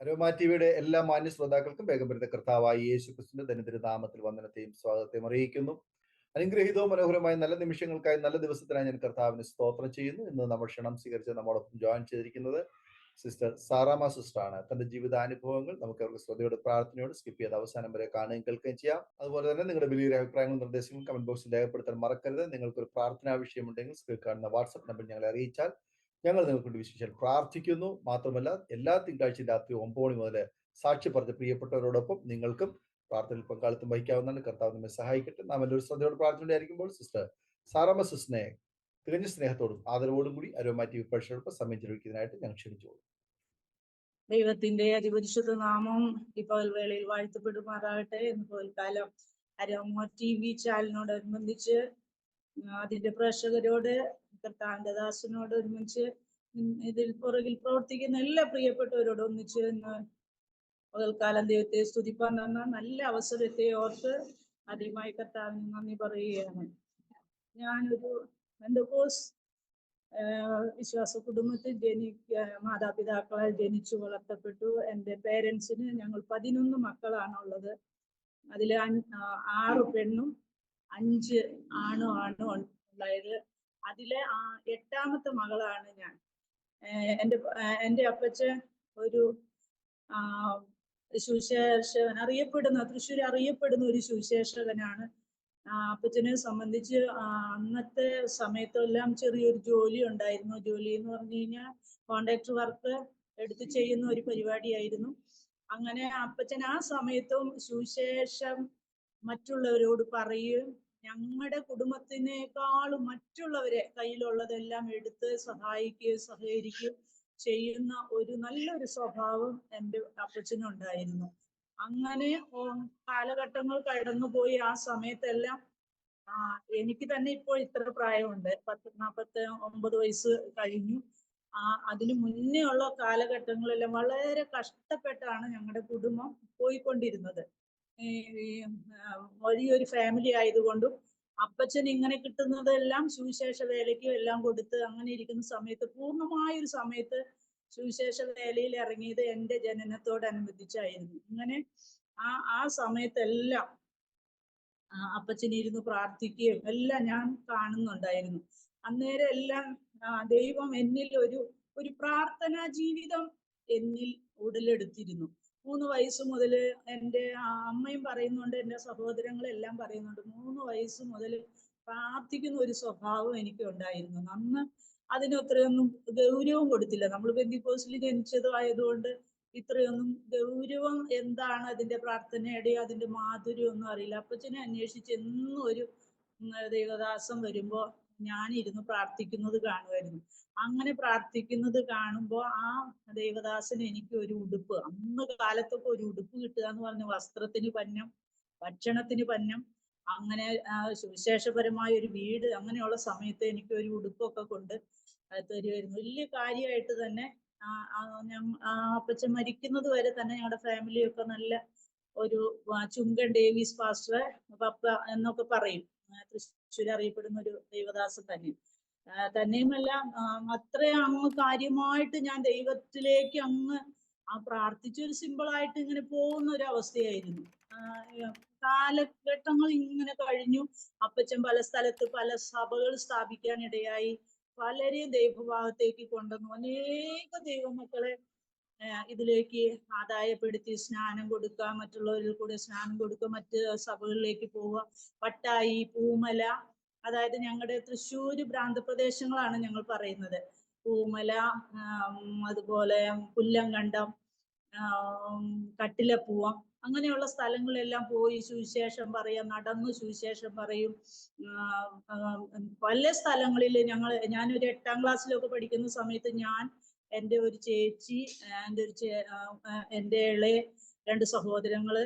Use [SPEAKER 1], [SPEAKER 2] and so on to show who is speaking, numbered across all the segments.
[SPEAKER 1] Aroma ടിവിയുടെ എല്ലാ മാന്യ ശ്രോതാക്കൾക്കും വേഗം വരുന്ന കർത്താവായ യേശു ക്രിസ്തുവിന്റെ ദരിദ്ര നാമത്തിൽ വന്ദനത്തെയും സ്വാഗതത്തെയും അറിയിക്കുന്നു. അനുഗ്രഹീതവും മനോഹരമായ നല്ല നിമിഷങ്ങൾക്കായി നല്ല ദിവസത്തിനായി ഞാൻ കർത്താവിന് സ്തോത്രം ചെയ്യുന്നു. ഇന്ന് നമ്മൾ ക്ഷണം സ്വീകരിച്ച് നമ്മോടൊപ്പം ജോയിൻ ചെയ്തിരിക്കുന്നത് സിസ്റ്റർ സാറാമ സിസ്റ്റർ ആണ്. തന്റെ ജീവിതാനുഭവങ്ങൾ നമുക്ക് അവർക്ക് ശ്രദ്ധയോട് പ്രാർത്ഥനയോട് സ്കിപ്പ് ചെയ്ത് അവസാനം വരെ കാണുകയും കേൾക്കുകയും ചെയ്യാം. അതുപോലെ തന്നെ നിങ്ങളുടെ വലിയ അഭിപ്രായങ്ങളും നിർദ്ദേശങ്ങളും കമന്റ് ബോക്സിൽ രേഖപ്പെടുത്താൻ മറക്കരുത്. നിങ്ങൾക്കൊരു പ്രാർത്ഥനാ വിഷയമുണ്ടെങ്കിൽ സ്ക്രീൻ കാണുന്ന വാട്സ്ആപ്പ് നമ്പർ ഞങ്ങളെ അറിയിച്ചാൽ ഞങ്ങൾ നിങ്ങൾക്ക് വിശേഷം പ്രാർത്ഥിക്കുന്നു. മാത്രമല്ല എല്ലാ തിങ്കളാഴ്ച രാത്രി 9 മണി മുതൽ സാക്ഷി പറഞ്ഞ പ്രിയപ്പെട്ടവരോടൊപ്പം നിങ്ങൾക്കും പ്രാർത്ഥനയിൽ പങ്കാളിത്തം വഹിക്കാവുന്നതാണ്. കർത്താവ് നമ്മെ സഹായിക്കട്ടെ. നാം എല്ലാവരും ശ്രദ്ധയോട് പ്രാർത്ഥനയായിരിക്കുമ്പോൾ സിസ്റ്റർ സാറാമ സിസ്റ്ററിനെ തികഞ്ഞ സ്നേഹത്തോടും ആദരവോടും കൂടി അരോമ ടിവി പ്രേക്ഷകർക്ക് സമയം ചെലവഴിക്കുന്നതിനായിട്ട് ഞാൻ ക്ഷണിച്ചോളൂ.
[SPEAKER 2] ദൈവത്തിന്റെ അതിപരിശുദ്ധ നാമം ഇപ്പോൾ വേളയിൽ വാഴ്ത്തപ്പെടുമാറാകട്ടെ. എന്ന് പോൽക്കാലം അരോമ ടിവി ചാനലിനോടനുബന്ധിച്ച് അതിന്റെ പ്രേക്ഷകരോട് കർത്താവിന്റെ ദാസനോട് ഒരുമിച്ച് ഇതിൽ പുറകിൽ പ്രവർത്തിക്കുന്ന എല്ലാ പ്രിയപ്പെട്ടവരോട് ഒന്നിച്ച് ഇന്ന് പകൽക്കാലം ദൈവത്തെ സ്തുതിപ്പാൻ തന്ന നല്ല അവസരത്തെ ഓർത്ത് ആദ്യമായി കർത്താവിന് നന്ദി പറയുകയാണ്. ഞാനൊരു പെന്തക്കോസ് വിശ്വാസ കുടുംബത്തിൽ മാതാപിതാക്കളാൽ ജനിച്ചു വളർത്തപ്പെട്ടു. എൻ്റെ പേരൻസിന് ഞങ്ങൾ 11 മക്കളാണുള്ളത്. അതിൽ 6 പെണ്ണും 5 ആണുമാണ് ഉണ്ടായത്. അതിലെ 8ാമത്തെ മകളാണ് ഞാൻ. എൻ്റെ അപ്പച്ചൻ ഒരു സുവിശേഷകൻ, തൃശ്ശൂർ അറിയപ്പെടുന്ന ഒരു സുവിശേഷകനാണ്. അപ്പച്ചനെ സംബന്ധിച്ച് അന്നത്തെ സമയത്തെല്ലാം ചെറിയൊരു ജോലി ഉണ്ടായിരുന്നു. ജോലി എന്ന് പറഞ്ഞു കഴിഞ്ഞാൽ കോൺട്രാക്ടർ വർക്ക് എടുത്ത് ചെയ്യുന്ന ഒരു പരിപാടിയായിരുന്നു. അങ്ങനെ അപ്പച്ചൻ ആ സമയത്തും സുവിശേഷം മറ്റുള്ളവരോട് പറയുകയും ഞങ്ങളുടെ കുടുംബത്തിനേക്കാളും മറ്റുള്ളവരെ കയ്യിലുള്ളതെല്ലാം എടുത്ത് സഹായിക്കുകയും സഹകരിക്കുകയും ചെയ്യുന്ന ഒരു നല്ലൊരു സ്വഭാവം എൻ്റെ അപ്പച്ചനുണ്ടായിരുന്നു. അങ്ങനെ കാലഘട്ടങ്ങൾ കടന്നുപോയി. ആ സമയത്തെല്ലാം എനിക്ക് തന്നെ ഇപ്പോൾ ഇത്ര പ്രായമുണ്ട്, 49 വയസ്സ് കഴിഞ്ഞു. അതിനു മുന്നേ ഉള്ള കാലഘട്ടങ്ങളെല്ലാം വളരെ കഷ്ടപ്പെട്ടാണ് ഞങ്ങളുടെ കുടുംബം പോയിക്കൊണ്ടിരുന്നത്. വലിയൊരു ഫാമിലി ആയതുകൊണ്ടും അപ്പച്ചൻ ഇങ്ങനെ കിട്ടുന്നതെല്ലാം സുവിശേഷ വേലയ്ക്കും എല്ലാം കൊടുത്ത് അങ്ങനെ ഇരിക്കുന്ന സമയത്ത്, പൂർണ്ണമായൊരു സമയത്ത് സുവിശേഷ വേലയിൽ ഇറങ്ങിയത് എൻ്റെ ജനനത്തോടനുബന്ധിച്ചായിരുന്നു. അങ്ങനെ ആ സമയത്തെല്ലാം അപ്പച്ചൻ ഇരുന്ന് പ്രാർത്ഥിക്കുകയും എല്ലാം ഞാൻ കാണുന്നുണ്ടായിരുന്നു. അന്നേരം എല്ലാം ദൈവം എന്നിൽ ഒരു പ്രാർത്ഥനാ ജീവിതം എന്നിൽ ഉടലെടുത്തിരുന്നു. 3 വയസ്സ് മുതൽ എൻ്റെ അമ്മയും പറയുന്നുണ്ട്, എൻ്റെ സഹോദരങ്ങളെല്ലാം പറയുന്നുണ്ട്, 3 വയസ്സ് മുതൽ പ്രാർത്ഥിക്കുന്ന ഒരു സ്വഭാവം എനിക്ക് ഉണ്ടായിരുന്നു. അന്ന് അതിനത്രയൊന്നും ഗൗരവം കൊടുത്തില്ല. നമ്മൾ പെന്തിക്കോസിൽ ജനിച്ചതും ആയതുകൊണ്ട് ഇത്രയൊന്നും ഗൗരവം എന്താണ് അതിന്റെ പ്രാർത്ഥനയുടെയോ അതിന്റെ മാധുര്യം ഒന്നും അറിയില്ല. അപ്പച്ചനെ അന്വേഷിച്ച് എന്നും ഒരു ദൈവദാസം വരുമ്പോ ഞാൻ ഇരുന്ന് പ്രാർത്ഥിക്കുന്നത് കാണുമായിരുന്നു. അങ്ങനെ പ്രാർത്ഥിക്കുന്നത് കാണുമ്പോൾ ആ ദൈവദാസന് എനിക്ക് ഒരു ഉടുപ്പ്, അന്ന് കാലത്തൊക്കെ ഒരു ഉടുപ്പ് കിട്ടുക എന്ന് പറഞ്ഞ വസ്ത്രത്തിന് പന്നം, ഭക്ഷണത്തിന് പന്നം, അങ്ങനെ സുവിശേഷപരമായ ഒരു വീട്, അങ്ങനെയുള്ള സമയത്ത് എനിക്ക് ഒരു ഉടുപ്പൊക്കെ കൊണ്ട് തരുമായിരുന്നു. വലിയ കാര്യമായിട്ട് തന്നെ അപ്പച്ചൻ മരിക്കുന്നത് വരെ തന്നെ ഞങ്ങളുടെ ഫാമിലിയൊക്കെ നല്ല ഒരു ചുങ്കൻ ഡേവിസ് പാസ്റ്റർ പപ്പ എന്നൊക്കെ പറയും. തൃശ്ശൂർ അറിയപ്പെടുന്ന ഒരു ദൈവദാസൻ തന്നെയുമല്ല അത്ര അങ്ങ് കാര്യമായിട്ട് ഞാൻ ദൈവത്തിലേക്ക് അങ്ങ് പ്രാർത്ഥിച്ചൊരു സിമ്പിളായിട്ട് ഇങ്ങനെ പോകുന്ന ഒരു അവസ്ഥയായിരുന്നു. കാലഘട്ടങ്ങൾ ഇങ്ങനെ കഴിഞ്ഞു. അപ്പച്ചൻ പല സ്ഥലത്ത് പല സഭകൾ സ്ഥാപിക്കാനിടയായി. പലരെയും ദൈവഭാഗത്തേക്ക് കൊണ്ടുവന്നു. അനേക ദൈവമക്കളെ ഇതിലേക്ക് ആദായപ്പെടുത്തി സ്നാനം കൊടുക്കുക, മറ്റുള്ളവരിൽ കൂടെ സ്നാനം കൊടുക്കുക, മറ്റ് സഭകളിലേക്ക് പോവുക. പട്ടായി, പൂമല, അതായത് ഞങ്ങളുടെ തൃശ്ശൂർ പ്രാന്തപ്രദേശങ്ങളാണ് ഞങ്ങൾ പറയുന്നത്. പൂമല, അതുപോലെ പുല്ലങ്കണ്ടം, കട്ടിലപ്പൂവം, അങ്ങനെയുള്ള സ്ഥലങ്ങളെല്ലാം പോയി സുവിശേഷം പറയാം, നടന്നു സുവിശേഷം പറയും. പല സ്ഥലങ്ങളിൽ ഞാനൊരു 8ാം ക്ലാസ്സിലൊക്കെ പഠിക്കുന്ന സമയത്ത് എൻ്റെ ഒരു ചേച്ചി, എൻ്റെ ഇളയ 2 സഹോദരങ്ങള്,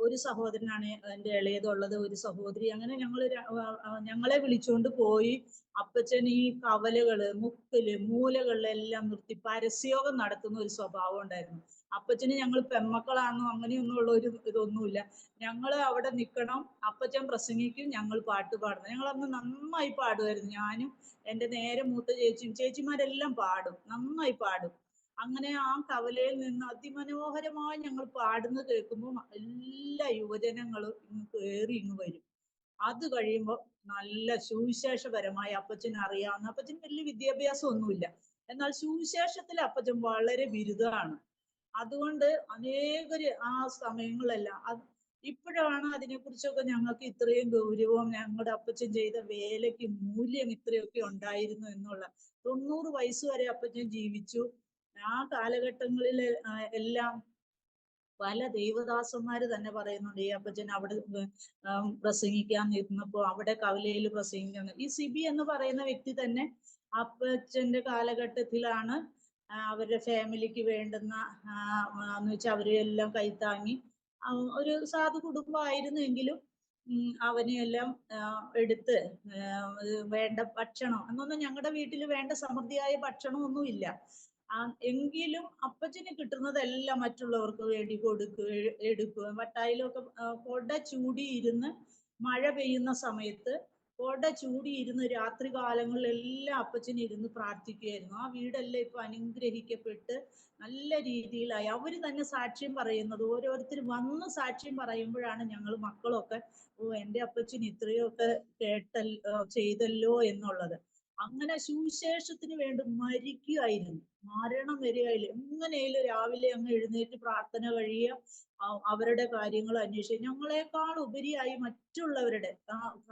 [SPEAKER 2] ഒരു സഹോദരനാണ് എൻ്റെ ഇളയതുള്ളത്, ഒരു സഹോദരി. അങ്ങനെ ഞങ്ങളെ വിളിച്ചുകൊണ്ട് പോയി അപ്പച്ചൻ ഈ കവലകള്, മുക്കില്, മൂലകളിലെല്ലാം നിർത്തി പരസ്യയോഗം നടത്തുന്ന ഒരു സ്വഭാവം ഉണ്ടായിരുന്നു. അപ്പച്ചന് ഞങ്ങൾ പെൺമക്കളാണെന്നോ അങ്ങനെയൊന്നുള്ള ഒരു ഇതൊന്നുമില്ല. ഞങ്ങൾ അവിടെ നിൽക്കണം, അപ്പച്ചൻ പ്രസംഗിക്കും, ഞങ്ങൾ പാട്ട് പാടണം. ഞങ്ങൾ അന്ന് നന്നായി പാടുമായിരുന്നു. ഞാനും എൻ്റെ നേരെ മൂത്ത ചേച്ചിമാരെല്ലാം പാടും, നന്നായി പാടും. അങ്ങനെ ആ കവലയിൽ നിന്ന് അതിമനോഹരമായി ഞങ്ങൾ പാടുന്നത് കേൾക്കുമ്പോൾ എല്ലാ യുവജനങ്ങളും ഇങ്ങ് വരും. അത് കഴിയുമ്പോൾ നല്ല സുവിശേഷപരമായി അപ്പച്ചന് അറിയാവുന്ന, അപ്പച്ചന് വലിയ വിദ്യാഭ്യാസം ഒന്നുമില്ല, എന്നാൽ സുവിശേഷത്തിൽ അപ്പച്ചൻ വളരെ ബിരുദമാണ്. അതുകൊണ്ട് അനേകര് ആ സമയങ്ങളെല്ലാം ഇപ്പോഴാണ് അതിനെക്കുറിച്ചൊക്കെ ഞങ്ങൾക്ക് ഇത്രയും ഗൗരവം, ഞങ്ങളുടെ അപ്പച്ചൻ ചെയ്ത വേലയ്ക്ക് മൂല്യം ഇത്രയൊക്കെ ഉണ്ടായിരുന്നു എന്നുള്ള. 90 വയസ്സ് വരെ അപ്പച്ചൻ ജീവിച്ചു. ആ കാലഘട്ടങ്ങളിൽ എല്ലാം പല ദൈവദാസന്മാര് തന്നെ പറയുന്നുണ്ട്, ഈ അപ്പച്ചൻ അവിടെ പ്രസംഗിക്കാൻ നിന്നപ്പോ അവിടെ കവലയിൽ പ്രസംഗിക്കാൻ. ഈ സിബി എന്ന് പറയുന്ന വ്യക്തി തന്നെ അപ്പച്ചന്റെ കാലഘട്ടത്തിലാണ് അവരുടെ ഫാമിലിക്ക് വേണ്ടുന്ന എന്ന് വെച്ചാൽ അവരെല്ലാം കൈത്താങ്ങി, ഒരു സാധു കുടുംബമായിരുന്നെങ്കിലും അവനെയെല്ലാം എടുത്ത് വേണ്ട ഭക്ഷണം എന്നൊന്നും ഞങ്ങളുടെ വീട്ടിൽ വേണ്ട സമൃദ്ധിയായ ഭക്ഷണമൊന്നും ഇല്ല. എങ്കിലും അപ്പച്ചന് കിട്ടുന്നതെല്ലാം മറ്റുള്ളവർക്ക് വേണ്ടി എടുക്കുക. വട്ടായിലൊക്കെ കൊട ചൂടിയിരുന്ന് മഴ പെയ്യുന്ന സമയത്ത് കൊട ചൂടിയിരുന്ന് രാത്രി കാലങ്ങളിലെല്ലാം അപ്പച്ചൻ ഇരുന്ന് പ്രാർത്ഥിക്കുകയായിരുന്നു. ആ വീടെല്ലാം ഇപ്പൊ അനുഗ്രഹിക്കപ്പെട്ട് നല്ല രീതിയിലായി. അവര് തന്നെ സാക്ഷ്യം പറയുന്നത്, ഓരോരുത്തർ വന്ന് സാക്ഷ്യം പറയുമ്പോഴാണ് ഞങ്ങൾ മക്കളൊക്കെ എൻ്റെ അപ്പച്ചൻ ഇത്രയൊക്കെ ചെയ്തല്ലോ എന്നുള്ളത്. അങ്ങനെ സുവിശേഷത്തിന് വേണ്ടി മരിക്കുകയായിരുന്നു, മരണം വരികയായില്ല. എങ്ങനെയായാലും രാവിലെ അങ്ങ് എഴുന്നേറ്റ് പ്രാർത്ഥന കഴിയുക, അവരുടെ കാര്യങ്ങൾ അന്വേഷിക്കുക. ഞങ്ങളെക്കാൾ ഉപരിയായി മറ്റുള്ളവരുടെ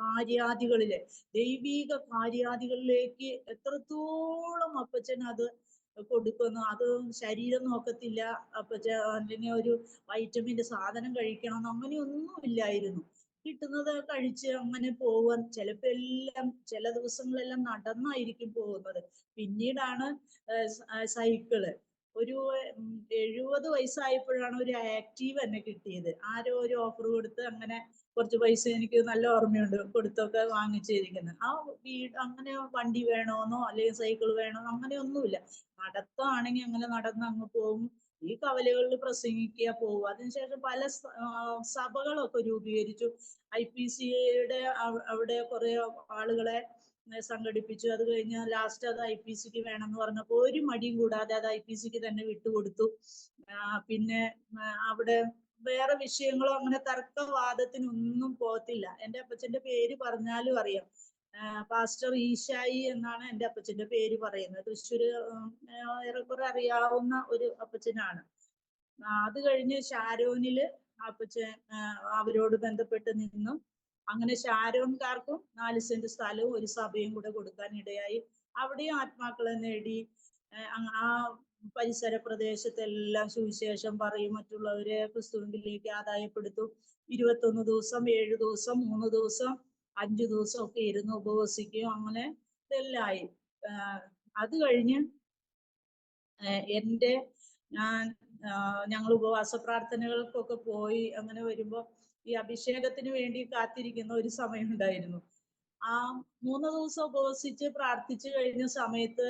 [SPEAKER 2] കാര്യാദികളിലെ ദൈവീക കാര്യാദികളിലേക്ക് എത്രത്തോളം അപ്പച്ചൻ അത് കൊടുക്കുന്നു. അത് ശരീരം നോക്കത്തില്ല അപ്പച്ചൻ, അല്ലെങ്കിൽ ഒരു വൈറ്റമിന്റെ സാധനം കഴിക്കണം അങ്ങനെയൊന്നും ഇല്ലായിരുന്നു. കിട്ടുന്നത് കഴിച്ച് അങ്ങനെ പോവാൻ. ചിലപ്പോ എല്ലാം ചില ദിവസങ്ങളെല്ലാം നടന്നായിരിക്കും പോകുന്നത്. പിന്നീടാണ് സൈക്കിള്. ഒരു 70 വയസ്സായപ്പോഴാണ് ഒരു ആക്റ്റീവ് എന്നെ കിട്ടിയത്. ആരോ ഒരു ഓഫർ കൊടുത്ത് അങ്ങനെ കുറച്ച് പൈസ, എനിക്ക് നല്ല ഓർമ്മയുണ്ട്, കൊടുത്തൊക്കെ വാങ്ങിച്ചിരിക്കുന്നത്. ആ അങ്ങനെ വണ്ടി വേണോന്നോ അല്ലെങ്കിൽ സൈക്കിൾ വേണോന്നോ അങ്ങനെയൊന്നുമില്ല. നടത്താണെങ്കിൽ അങ്ങനെ നടന്ന് അങ്ങ് പോകും. ഈ കവലകളിൽ പ്രസംഗിക്കുക, പോവുക. അതിനുശേഷം പല സഭകളൊക്കെ രൂപീകരിച്ചു. IPCയുടെ അവിടെ കുറെ ആളുകളെ സംഘടിപ്പിച്ചു. അത് കഴിഞ്ഞ് ലാസ്റ്റ് അത് IPCക്ക് വേണമെന്ന് പറഞ്ഞപ്പോൾ ഒരു മടിയും കൂടാതെ അത് IPCക്ക് തന്നെ വിട്ടുകൊടുത്തു. പിന്നെ അവിടെ വേറെ വിഷയങ്ങളോ അങ്ങനെ തർക്കവാദത്തിനൊന്നും പോകത്തില്ല. എൻ്റെ അപ്പച്ചന്റെ പേര് പറഞ്ഞാലും അറിയാം. പാസ്റ്റർ ഈശായി എന്നാണ് എൻ്റെ അപ്പച്ചന്റെ പേര് പറയുന്നത്. തൃശ്ശൂര് ഏറെക്കുറെ അറിയാവുന്ന ഒരു അപ്പച്ചനാണ്. അത് കഴിഞ്ഞ് ഷാരോനില് അപ്പച്ചൻ അവരോട് ബന്ധപ്പെട്ട് നിന്നു. അങ്ങനെ ഷാരോൻകാർക്കും 4 സെന്റ് സ്ഥലവും ഒരു സഭയും കൂടെ കൊടുക്കാൻ ഇടയായി. അവിടെയും ആത്മാക്കളെ നേടി. ആ പരിസര പ്രദേശത്തെല്ലാം സുവിശേഷം പറയും, മറ്റുള്ളവരെ ക്രിസ്തുവിലേക്ക് ആദായപ്പെടുത്തും. 21 ദിവസം, 7 ദിവസം, 3 ദിവസം, 5 ദിവസം ഒക്കെ ഇരുന്ന് ഉപവസിക്കും. അങ്ങനെ ഇതെല്ലായി. അത് കഴിഞ്ഞ് ഞങ്ങൾ ഉപവാസ പ്രാർത്ഥനകൾക്കൊക്കെ പോയി അങ്ങനെ വരുമ്പോ ഈ അഭിഷേകത്തിന് വേണ്ടി കാത്തിരിക്കുന്ന ഒരു സമയം ഉണ്ടായിരുന്നു. ആ 3 ദിവസം ഉപവസിച്ച് പ്രാർത്ഥിച്ചു കഴിഞ്ഞ സമയത്ത്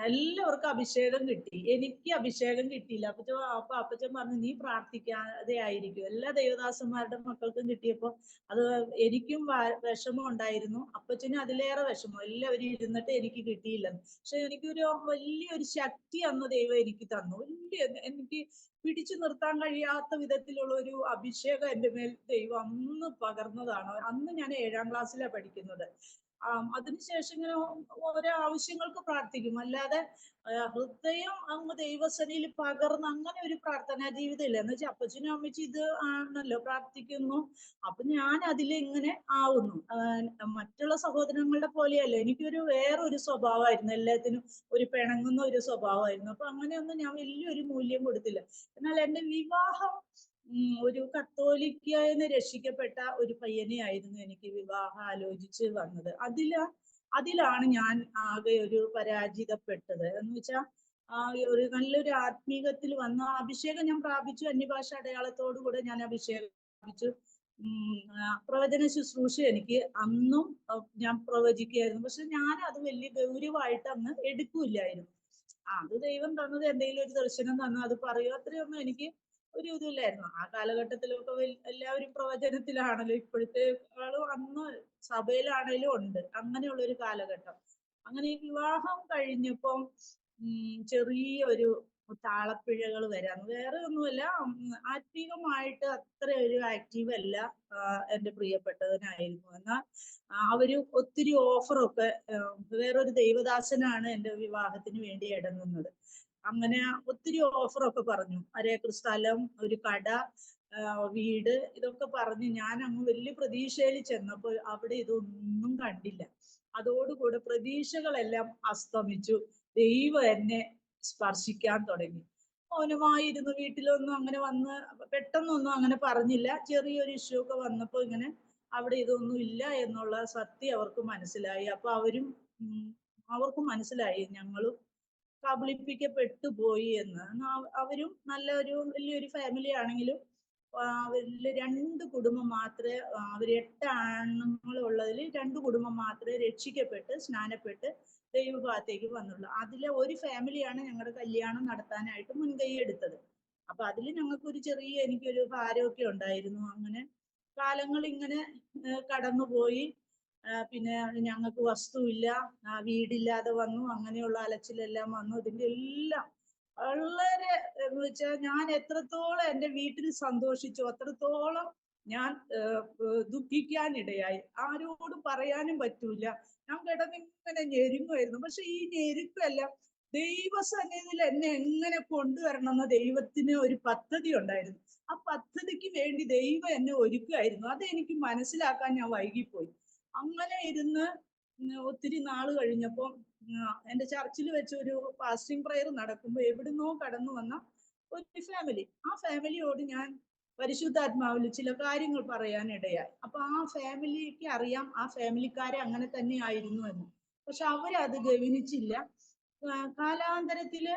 [SPEAKER 2] എല്ലാവർക്കും അഭിഷേകം കിട്ടി. എനിക്ക് അഭിഷേകം കിട്ടിയില്ല. അപ്പൊ അപ്പച്ചൻ പറഞ്ഞു, നീ പ്രാർത്ഥിക്കാതെ ആയിരിക്കും. എല്ലാ ദൈവദാസന്മാരുടെ മക്കൾക്കും കിട്ടിയപ്പോ അത് എനിക്കും വിഷമം ഉണ്ടായിരുന്നു, അപ്പച്ചനും അതിലേറെ വിഷമം. എല്ലാവരും ഇരുന്നിട്ട് എനിക്ക് കിട്ടിയില്ലെന്ന്. പക്ഷെ എനിക്കൊരു വലിയൊരു ശക്തി അന്ന് ദൈവം എനിക്ക് തന്നു. എനിക്ക് പിടിച്ചു നിർത്താൻ കഴിയാത്ത വിധത്തിലുള്ള ഒരു അഭിഷേകം എൻ്റെ മേൽ ദൈവം അന്ന് പകർന്നതാണ്. അന്ന് ഞാൻ 7ാം ക്ലാസ്സിലാണ് പഠിക്കുന്നത്. അതിനുശേഷം ഇങ്ങനെ ഓരോ ആവശ്യങ്ങൾക്ക് പ്രാർത്ഥിക്കും, അല്ലാതെ ഹൃദയം അങ്ങ് ദൈവസന്നിധിയിൽ പകർന്ന് അങ്ങനെ ഒരു പ്രാർത്ഥനാ ജീവിതം ഇല്ല. എന്ന് വെച്ചാൽ അപ്പച്ചനും അമ്മച്ചും ഇത് ആണല്ലോ പ്രാർത്ഥിക്കുന്നു, അപ്പൊ ഞാൻ അതിലിങ്ങനെ ആവുന്നു. മറ്റുള്ള സഹോദരങ്ങളുടെ പോലെയല്ല, എനിക്കൊരു വേറൊരു സ്വഭാവമായിരുന്നു, എല്ലാത്തിനും ഒരു പിണങ്ങുന്ന ഒരു സ്വഭാവമായിരുന്നു. അപ്പൊ അങ്ങനെയൊന്നും ഞാൻ വലിയൊരു മൂല്യം കൊടുത്തില്ല. എന്നാൽ എന്റെ വിവാഹം ഒരു കത്തോലിക്കന്ന് രക്ഷിക്കപ്പെട്ട ഒരു പയ്യനെ ആയിരുന്നു എനിക്ക് വിവാഹം ആലോചിച്ച് വന്നത്. അതിലാണ് ഞാൻ ആകെ ഒരു പരാജിതപ്പെട്ടത്. എന്ന് വെച്ചാൽ ഒരു നല്ലൊരു ആത്മീകത്തിൽ വന്ന അഭിഷേകം ഞാൻ പ്രാപിച്ചു. അന്യഭാഷ അടയാളത്തോടു കൂടെ ഞാൻ അഭിഷേകം പ്രാപിച്ചു. പ്രവചന ശുശ്രൂഷ എനിക്ക് അന്നും ഞാൻ പ്രവചിക്കുകയായിരുന്നു. പക്ഷെ ഞാൻ അത് വലിയ ഗൗരവമായിട്ട് അന്ന് എടുക്കൂലായിരുന്നു. അത് ദൈവം തന്നത്, എന്തെങ്കിലും ഒരു ദർശനം തന്നു അത് പറയൂ, അത്രയൊന്നും എനിക്ക് ഒരു ഇതില്ലായിരുന്നു. ആ കാലഘട്ടത്തിലൊക്കെ എല്ലാവരും പ്രവചനത്തിലാണല്ലോ. ഇപ്പോഴത്തെ ആളും അന്ന് സഭയിലാണേലും ഉണ്ട് അങ്ങനെയുള്ള ഒരു കാലഘട്ടം. അങ്ങനെ ഈ വിവാഹം കഴിഞ്ഞപ്പം ചെറിയൊരു താളപ്പിഴകൾ വരാം. വേറെ ഒന്നുമല്ല, ആത്മീകമായിട്ട് അത്ര ഒരു ആക്റ്റീവ് അല്ല എൻ്റെ പ്രിയപ്പെട്ടവനായിരുന്നു. എന്നാൽ അവര് ഒത്തിരി ഓഫറൊക്കെ, വേറൊരു ദൈവദാസനാണ് എൻ്റെ വിവാഹത്തിന് വേണ്ടി ഇടങ്ങുന്നത്. അങ്ങനെ ഒത്തിരി ഓഫറൊക്കെ പറഞ്ഞു. അരേക്കർ സ്ഥലം, ഒരു കട, വീട്, ഇതൊക്കെ പറഞ്ഞ് ഞാൻ അങ്ങ് വലിയ പ്രതീക്ഷയിൽ ചെന്നപ്പോൾ അവിടെ ഇതൊന്നും കണ്ടില്ല. അതോടുകൂടെ പ്രതീക്ഷകളെല്ലാം അസ്തമിച്ചു. ദൈവം എന്നെ സ്പർശിക്കാൻ തുടങ്ങി. മൗനമായിരുന്നു. വീട്ടിലൊന്നും അങ്ങനെ വന്ന് പെട്ടെന്നൊന്നും അങ്ങനെ പറഞ്ഞില്ല. ചെറിയൊരു ഇഷ്യൂ ഒക്കെ വന്നപ്പോ ഇങ്ങനെ അവിടെ ഇതൊന്നും ഇല്ല എന്നുള്ള സത്യം അവർക്ക് മനസ്സിലായി. അപ്പൊ അവർക്ക് മനസ്സിലായി ഞങ്ങളും കബളിപ്പിക്കപ്പെട്ടു പോയി എന്ന്. അവരും നല്ലൊരു വലിയൊരു ഫാമിലി ആണെങ്കിലും അവരില് 2 കുടുംബം മാത്രമേ, അവര് 8 ആണുങ്ങളുള്ളതിൽ 2 കുടുംബം മാത്രമേ രക്ഷിക്കപ്പെട്ട് സ്നാനപ്പെട്ട് ദൈവഭാഗത്തേക്ക് വന്നുള്ളൂ. അതിലെ ഒരു ഫാമിലിയാണ് ഞങ്ങളുടെ കല്യാണം നടത്താനായിട്ട് മുൻകൈ എടുത്തത്. അപ്പൊ അതിൽ ഞങ്ങൾക്കൊരു ചെറിയ, എനിക്കൊരു ഭാരമൊക്കെ ഉണ്ടായിരുന്നു. അങ്ങനെ കാലങ്ങൾ ഇങ്ങനെ കടന്നുപോയി. പിന്നെ ഞങ്ങൾക്ക് വസ്തുവില്ല, വീടില്ലാതെ വന്നു, അങ്ങനെയുള്ള അലച്ചിലെല്ലാം വന്നു. ഇതിന്റെ എല്ലാം വളരെ, എന്ന് വെച്ചാൽ ഞാൻ എത്രത്തോളം എൻ്റെ വീട്ടിൽ സന്തോഷിച്ചു അത്രത്തോളം ഞാൻ ദുഃഖിക്കാനിടയായി. ആരോടും പറയാനും പറ്റൂല. ഞാൻ കിടന്നിങ്ങനെ ഞെരുങ്ങുമായിരുന്നു. പക്ഷെ ഈ ഞെരുക്കമെല്ലാം ദൈവസന്നിധിയിൽ എന്നെ എങ്ങനെ കൊണ്ടുവരണമെന്ന ദൈവത്തിന് ഒരു പദ്ധതി ഉണ്ടായിരുന്നു. ആ പദ്ധതിക്ക് വേണ്ടി ദൈവം എന്നെ ഒരുക്കുമായിരുന്നു. അതെനിക്ക് മനസ്സിലാക്കാൻ ഞാൻ വൈകിപ്പോയി. അങ്ങനെ ഇരുന്ന് ഒത്തിരി നാള് കഴിഞ്ഞപ്പോ എന്റെ ചർച്ചിൽ വെച്ച് ഒരു ഫാസ്റ്റിംഗ് പ്രയർ നടക്കുമ്പോൾ എവിടുന്നോ കടന്നു വന്ന ഒരു ഫാമിലി, ആ ഫാമിലിയോട് ഞാൻ പരിശുദ്ധാത്മാവിൽ ചില കാര്യങ്ങൾ പറയാനിടയായി. അപ്പൊ ആ ഫാമിലിക്ക് അറിയാം ആ ഫാമിലിക്കാരെ അങ്ങനെ തന്നെ ആയിരുന്നു എന്ന്. പക്ഷെ അവരത് ഗവനിച്ചില്ല. കാലാന്തരത്തില്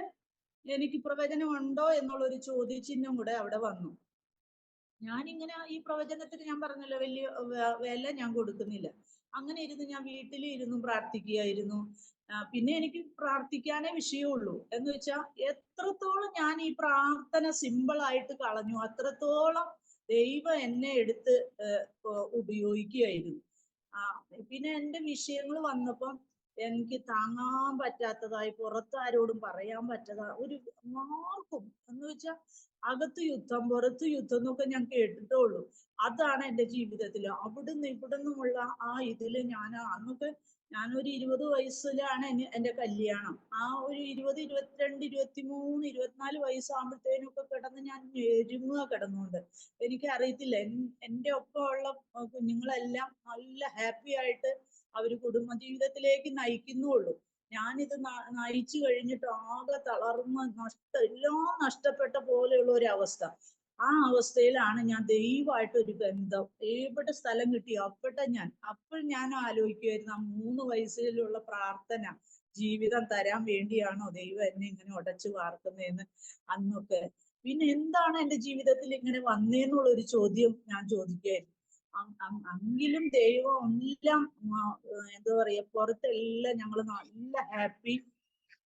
[SPEAKER 2] എനിക്ക് പ്രവചനം ഉണ്ടോ എന്നുള്ളൊരു ചോദ്യചിഹ്നം കൂടെ അവിടെ വന്നു. ഞാനിങ്ങനെ ഈ പ്രവചനത്തിന് ഞാൻ പറഞ്ഞല്ലോ വലിയ വില ഞാൻ കൊടുക്കുന്നില്ല. അങ്ങനെ ഇരുന്ന് ഞാൻ വീട്ടിൽ ഇരുന്നു പ്രാർത്ഥിക്കുകയായിരുന്നു. പിന്നെ എനിക്ക് പ്രാർത്ഥിക്കാനേ വിഷയമുള്ളൂ. എന്ന് വെച്ചാൽ എത്രത്തോളം ഞാൻ ഈ പ്രാർത്ഥന സിമ്പിൾ ആയിട്ട് കളഞ്ഞു അത്രത്തോളം ദൈവം എന്നെ എടുത്ത് ഉപയോഗിക്കുകയായിരുന്നു. പിന്നെ എൻ്റെ വിഷയങ്ങൾ വന്നപ്പം എനിക്ക് താങ്ങാൻ പറ്റാത്തതായി, പുറത്താരോടും പറയാൻ പറ്റാത്ത ഒരു, ആർക്കും എന്ന് വെച്ചാൽ അകത്ത് യുദ്ധം പുറത്ത് യുദ്ധം എന്നൊക്കെ ഞാൻ കേട്ടിട്ടേ ഉള്ളൂ. അതാണ് എൻ്റെ ജീവിതത്തിൽ. അവിടുന്ന് ഇവിടുന്നുമുള്ള ആ ഇതില് അന്നൊക്കെ ഞാനൊരു 20 വയസ്സിലാണ് എൻ്റെ കല്യാണം. ആ ഒരു 20, 22, 23, 24 വയസ്സാകുമ്പോഴത്തേനൊക്കെ കിടന്ന് ഞാൻ ഞെരുങ്ങുക കിടന്നുകൊണ്ട്. എനിക്കറിയത്തില്ല, എൻ്റെ ഒപ്പമുള്ള കുഞ്ഞുങ്ങളെല്ലാം നല്ല ഹാപ്പി ആയിട്ട് അവര് കുടുംബജീവിതത്തിലേക്ക് നയിക്കുന്നുള്ളൂ. ഞാനിത് നയിച്ചു കഴിഞ്ഞിട്ട് ആകെ തളർന്ന് എല്ലാം നഷ്ടപ്പെട്ട പോലെയുള്ള ഒരു അവസ്ഥ. ആ അവസ്ഥയിലാണ് ഞാൻ ദൈവമായിട്ട് ഒരു ബന്ധം എവിടെ സ്ഥലം കിട്ടി അപ്പോൾ ഞാൻ ആലോചിക്കുമായിരുന്നു, ആ 3 വയസ്സിലുള്ള പ്രാർത്ഥന ജീവിതം തരാൻ വേണ്ടിയാണോ ദൈവം എന്നെ ഇങ്ങനെ ഉടച്ചു വാർക്കുന്നതെന്ന് അന്നൊക്കെ. പിന്നെ എന്താണ് എൻ്റെ ജീവിതത്തിൽ ഇങ്ങനെ വന്നേന്നുള്ളൊരു ചോദ്യം ഞാൻ ചോദിക്കുകയായിരുന്നു. അങ്കിലും ദൈവം എല്ലാം, എന്താ പറയാ, പുറത്തെല്ലാം ഞങ്ങൾ നല്ല ഹാപ്പി,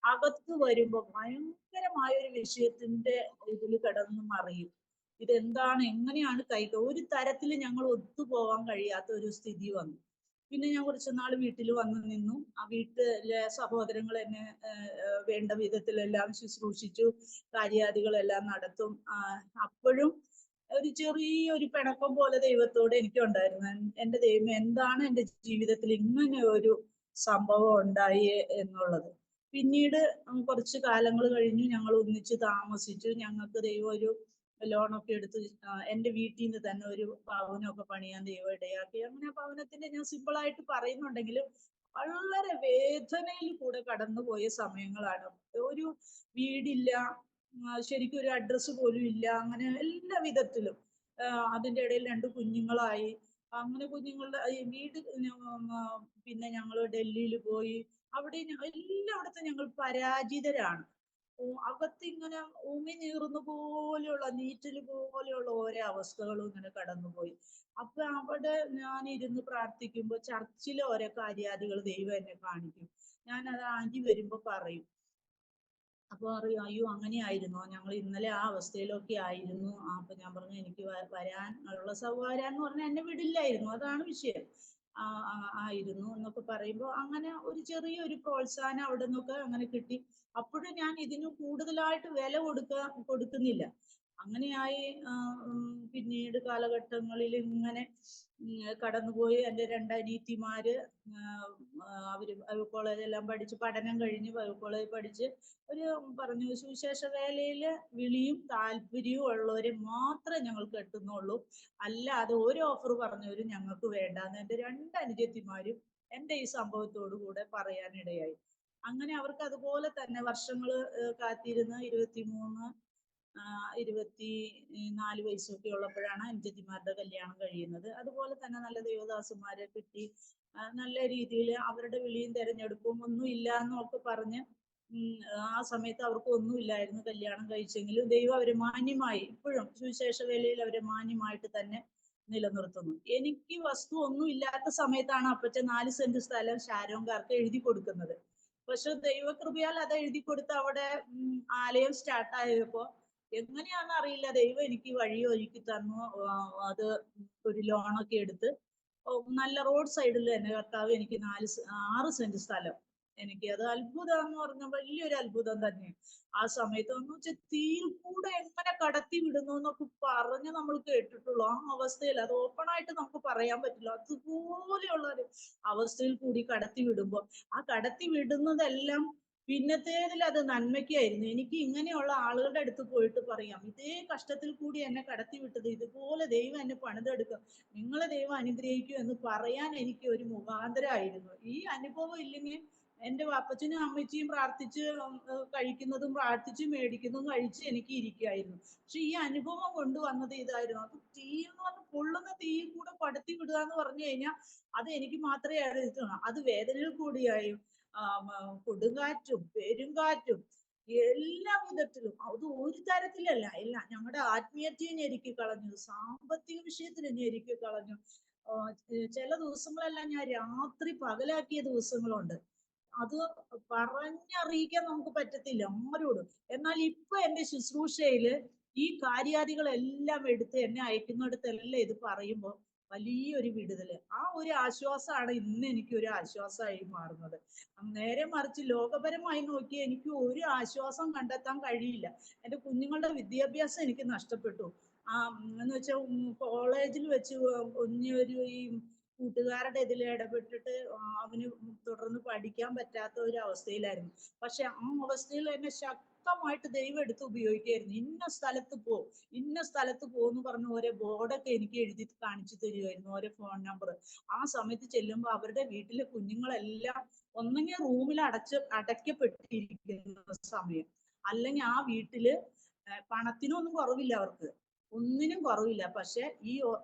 [SPEAKER 2] അകത്ത് വരുമ്പോ ഭയങ്കരമായ ഒരു വിഷയത്തിന്റെ ഇതിൽ കിടന്ന് മറിയും. ഇതെന്താണ്, എങ്ങനെയാണ് ഒരു തരത്തിൽ ഞങ്ങൾ ഒത്തുപോകാൻ കഴിയാത്ത ഒരു സ്ഥിതി വന്നു. പിന്നെ ഞാൻ കുറച്ച് നാൾ വീട്ടിൽ വന്നു നിന്നു. ആ വീട്ടിലെ സഹോദരങ്ങൾ എന്നെ വേണ്ട വിധത്തിലെല്ലാം ശുശ്രൂഷിച്ചു, കാര്യാദികളെല്ലാം നടത്തും. അപ്പോഴും ഒരു ചെറിയൊരു പിണക്കം പോലെ ദൈവത്തോട് എനിക്കുണ്ടായിരുന്നു. എൻ്റെ ദൈവം, എന്താണ് എൻ്റെ ജീവിതത്തിൽ ഇങ്ങനെ ഒരു സംഭവം ഉണ്ടായി എന്നുള്ളത്. പിന്നീട് കുറച്ച് കാലങ്ങൾ കഴിഞ്ഞു ഞങ്ങൾ ഒന്നിച്ച് താമസിച്ചു. ഞങ്ങൾക്ക് ദൈവം ഒരു ലോണൊക്കെ എടുത്ത് എൻ്റെ വീട്ടിൽ നിന്ന് തന്നെ ഒരു ഭവനമൊക്കെ പണിയാൻ ദൈവം ഇടയാക്കി. അങ്ങനെ ഭവനത്തിന്റെ ഞാൻ സിമ്പിളായിട്ട് പറയുന്നുണ്ടെങ്കിലും വളരെ വേദനയിൽ കൂടെ കടന്നുപോയ സമയങ്ങളാണ്. ഒരു വീടില്ല, ശരിക്കും ഒരു അഡ്രസ്സ് പോലും ഇല്ല, അങ്ങനെ എല്ലാ വിധത്തിലും. അതിൻ്റെ ഇടയിൽ 2 കുഞ്ഞുങ്ങളായി. അങ്ങനെ കുഞ്ഞുങ്ങളുടെ വീട്, പിന്നെ ഞങ്ങൾ ഡൽഹിയിൽ പോയി. അവിടെ എല്ലായിടത്തും ഞങ്ങൾ പരാജിതരാണ്. അകത്ത് ഇങ്ങനെ ഉമി നീറുന്ന പോലെയുള്ള, നീറ്റൽ പോലെയുള്ള ഓരോ അവസ്ഥകളും ഇങ്ങനെ കടന്നുപോയി. അപ്പൊ അവിടെ ഞാൻ ഇരുന്ന് പ്രാർത്ഥിക്കുമ്പോൾ ചർച്ചിലെ ഓരോ കാര്യാദികൾ ദൈവം എന്നെ കാണിക്കും. ഞാൻ അത് ആന്റി വരുമ്പോ പറയും. അപ്പൊ അറിയും, അയ്യോ അങ്ങനെയായിരുന്നോ, ഞങ്ങൾ ഇന്നലെ ആ അവസ്ഥയിലൊക്കെ ആയിരുന്നു. അപ്പൊ ഞാൻ പറഞ്ഞു, എനിക്ക് വരാൻ ഉള്ള സൗകര്യം എന്ന് പറഞ്ഞാൽ എന്നെ വിടില്ലായിരുന്നു, അതാണ് വിഷയം. ആയിരുന്നു എന്നൊക്കെ പറയുമ്പോൾ അങ്ങനെ ഒരു ചെറിയൊരു പ്രോത്സാഹനം അവിടെ നിന്നൊക്കെ അങ്ങനെ കിട്ടി. അപ്പോഴും ഞാൻ ഇതിന് കൂടുതലായിട്ട് വില കൊടുക്കുന്നില്ല. അങ്ങനെയായി പിന്നീട് കാലഘട്ടങ്ങളിൽ ഇങ്ങനെ കടന്നുപോയി. എൻ്റെ രണ്ടനിയത്തിമാര് അവര് ബൈബിൾ കോളേജെല്ലാം പഠിച്ച് പഠനം കഴിഞ്ഞ് ബൈബിൾ കോളേജ് പഠിച്ച് ഒരു പറഞ്ഞു സുവിശേഷ വേലയില് വിളിയും താല്പര്യവും ഉള്ളവരെ മാത്രമേ ഞങ്ങൾ കെട്ടുന്നുള്ളൂ, അല്ലാതെ ഒരു ഓഫർ പറഞ്ഞവരും ഞങ്ങൾക്ക് വേണ്ടാന്ന് എൻ്റെ രണ്ടനുജത്തിമാരും എൻ്റെ ഈ സംഭവത്തോടു കൂടെ പറയാനിടയായി. അങ്ങനെ അവർക്ക് അതുപോലെ തന്നെ വർഷങ്ങൾ കാത്തിരുന്ന് 24 വയസ്സൊക്കെ ഉള്ളപ്പോഴാണ് അനുജത്തിമാരുടെ കല്യാണം കഴിയുന്നത്. അതുപോലെ തന്നെ നല്ല ദേവദാസുമാരെ കിട്ടി. നല്ല രീതിയിൽ അവരുടെ വിളിയും തെരഞ്ഞെടുപ്പും ഒന്നും ഇല്ല എന്നൊക്കെ പറഞ്ഞ് ആ സമയത്ത് അവർക്ക് ഒന്നുമില്ലായിരുന്നു, കല്യാണം കഴിച്ചെങ്കിലും ദൈവം അവരെ മാന്യമായി ഇപ്പോഴും സുവിശേഷ വേലയിൽ അവരെ മാന്യമായിട്ട് തന്നെ നിലനിർത്തുന്നു. എനിക്ക് വസ്തു ഒന്നും ഇല്ലാത്ത സമയത്താണ് അപ്പച്ചൻ 4 സെന്റ് സ്ഥലം ഷാരോങ്കാർക്ക് എഴുതി കൊടുക്കുന്നത്. പക്ഷെ ദൈവകൃപയാൽ അത് എഴുതി കൊടുത്ത് അവിടെ ആലയം സ്റ്റാർട്ടായപ്പോ എങ്ങനെയാണെന്ന് അറിയില്ല, ദൈവം എനിക്ക് വഴി ഒരുക്കി തന്നു. അത് ഒരു ലോണൊക്കെ എടുത്ത് നല്ല റോഡ് സൈഡിൽ തന്നെ കർത്താവ് എനിക്ക് 6 സെന്റ് സ്ഥലം എനിക്ക്, അത് അത്ഭുതം എന്ന് പറഞ്ഞാൽ വലിയൊരു അത്ഭുതം തന്നെ. ആ സമയത്ത് എന്ന് വെച്ചാൽ തീയിൽ കൂടെ എങ്ങനെ കടത്തി വിടുന്നു എന്നൊക്കെ പറഞ്ഞ് നമ്മൾ കേട്ടിട്ടുള്ളൂ. ആ അവസ്ഥയിൽ അത് ഓപ്പൺ ആയിട്ട് നമുക്ക് പറയാൻ പറ്റില്ല. അതുപോലെയുള്ള ഒരു അവസ്ഥയിൽ കൂടി കടത്തി വിടുമ്പോൾ ആ കടത്തി വിടുന്നതെല്ലാം പിന്നത്തേതിൽ അത് നന്മയ്ക്കായിരുന്നു. എനിക്ക് ഇങ്ങനെയുള്ള ആളുകളുടെ അടുത്ത് പോയിട്ട് പറയാം, ഇതേ കഷ്ടത്തിൽ കൂടി എന്നെ കടത്തി വിട്ടത് ഇതുപോലെ ദൈവം എന്നെ പണിതെടുക്കും, നിങ്ങളെ ദൈവം അനുഗ്രഹിക്കും എന്ന് പറയാൻ എനിക്ക് ഒരു മുഖാന്തരമായിരുന്നു. ഈ അനുഭവം ഇല്ലെങ്കിൽ എൻ്റെ അപ്പച്ചനും അമ്മച്ചിയും പ്രാർത്ഥിച്ച് കഴിക്കുന്നതും പ്രാർത്ഥിച്ച് മേടിക്കുന്നതും കഴിച്ച് എനിക്ക് ഇരിക്കുമായിരുന്നു. പക്ഷെ ഈ അനുഭവം കൊണ്ടുവന്നത് ഇതായിരുന്നു. അത് തീ എന്ന് പറഞ്ഞ പൊള്ളുന്ന തീയിൽ കൂടെ പടുത്തി വിടുക എന്ന് പറഞ്ഞു കഴിഞ്ഞാൽ അത് എനിക്ക് മാത്രമേ അറിയത്തുള്ളൂ. അത് വേദനയിൽ കൂടിയായി കൊടുങ്കാറ്റും പെരുങ്കാറ്റും എല്ലാ വിധത്തിലും, അത് ഒരു തരത്തിലല്ല, എല്ലാം ഞങ്ങളുടെ ആത്മീയതയെ ഞെരുക്കി കളഞ്ഞു, സാമ്പത്തിക വിഷയത്തിൽ ഞെരുക്കി കളഞ്ഞു. ചില ദിവസങ്ങളെല്ലാം ഞാൻ രാത്രി പകലാക്കിയ ദിവസങ്ങളുണ്ട്. അത് പറഞ്ഞറിയിക്കാൻ നമുക്ക് പറ്റത്തില്ല ആരോടും. എന്നാൽ ഇപ്പൊ എന്റെ ശുശ്രൂഷയില് ഈ കാര്യാദികളെല്ലാം എടുത്ത് എന്നെ അയക്കുന്നിടത്തെല്ലാം ഇത് പറയുമ്പോൾ വലിയൊരു വിടുതല്, ആ ഒരു ആശ്വാസമാണ് ഇന്ന് എനിക്ക് ഒരു ആശ്വാസമായി മാറുന്നത്. നേരെ മറിച്ച് ലോകപരമായി നോക്കി എനിക്ക് ഒരു ആശ്വാസം കണ്ടെത്താൻ കഴിയില്ല. എൻ്റെ കുഞ്ഞുങ്ങളുടെ വിദ്യാഭ്യാസം എനിക്ക് നഷ്ടപ്പെട്ടു. എന്ന് വെച്ചാൽ കോളേജിൽ വെച്ച് കുഞ്ഞൊരു ഈ കൂട്ടുകാരുടെ ഇതിൽ ഇടപെട്ടിട്ട് അവന് തുടർന്ന് പഠിക്കാൻ പറ്റാത്ത ഒരു അവസ്ഥയിലായിരുന്നു. പക്ഷെ ആ അവസ്ഥയിൽ എന്നെ ശക്തമായിട്ട് ദൈവം എടുത്ത് ഉപയോഗിക്കുകയായിരുന്നു. ഇന്ന സ്ഥലത്ത് എന്ന് പറഞ്ഞ് ഓരോ ബോർഡൊക്കെ എനിക്ക് എഴുതി കാണിച്ചു തരുമായിരുന്നു, ഓരോ ഫോൺ നമ്പർ. ആ സമയത്ത് ചെല്ലുമ്പോൾ അവരുടെ വീട്ടിലെ കുഞ്ഞുങ്ങളെല്ലാം ഒന്നെങ്കിൽ റൂമിൽ അടയ്ക്കപ്പെട്ടിരിക്കുന്ന സമയം, അല്ലെങ്കിൽ ആ വീട്ടില് പണത്തിനൊന്നും കുറവില്ല, അവർക്ക് ഒന്നിനും കുറവില്ല. പക്ഷെ ഈ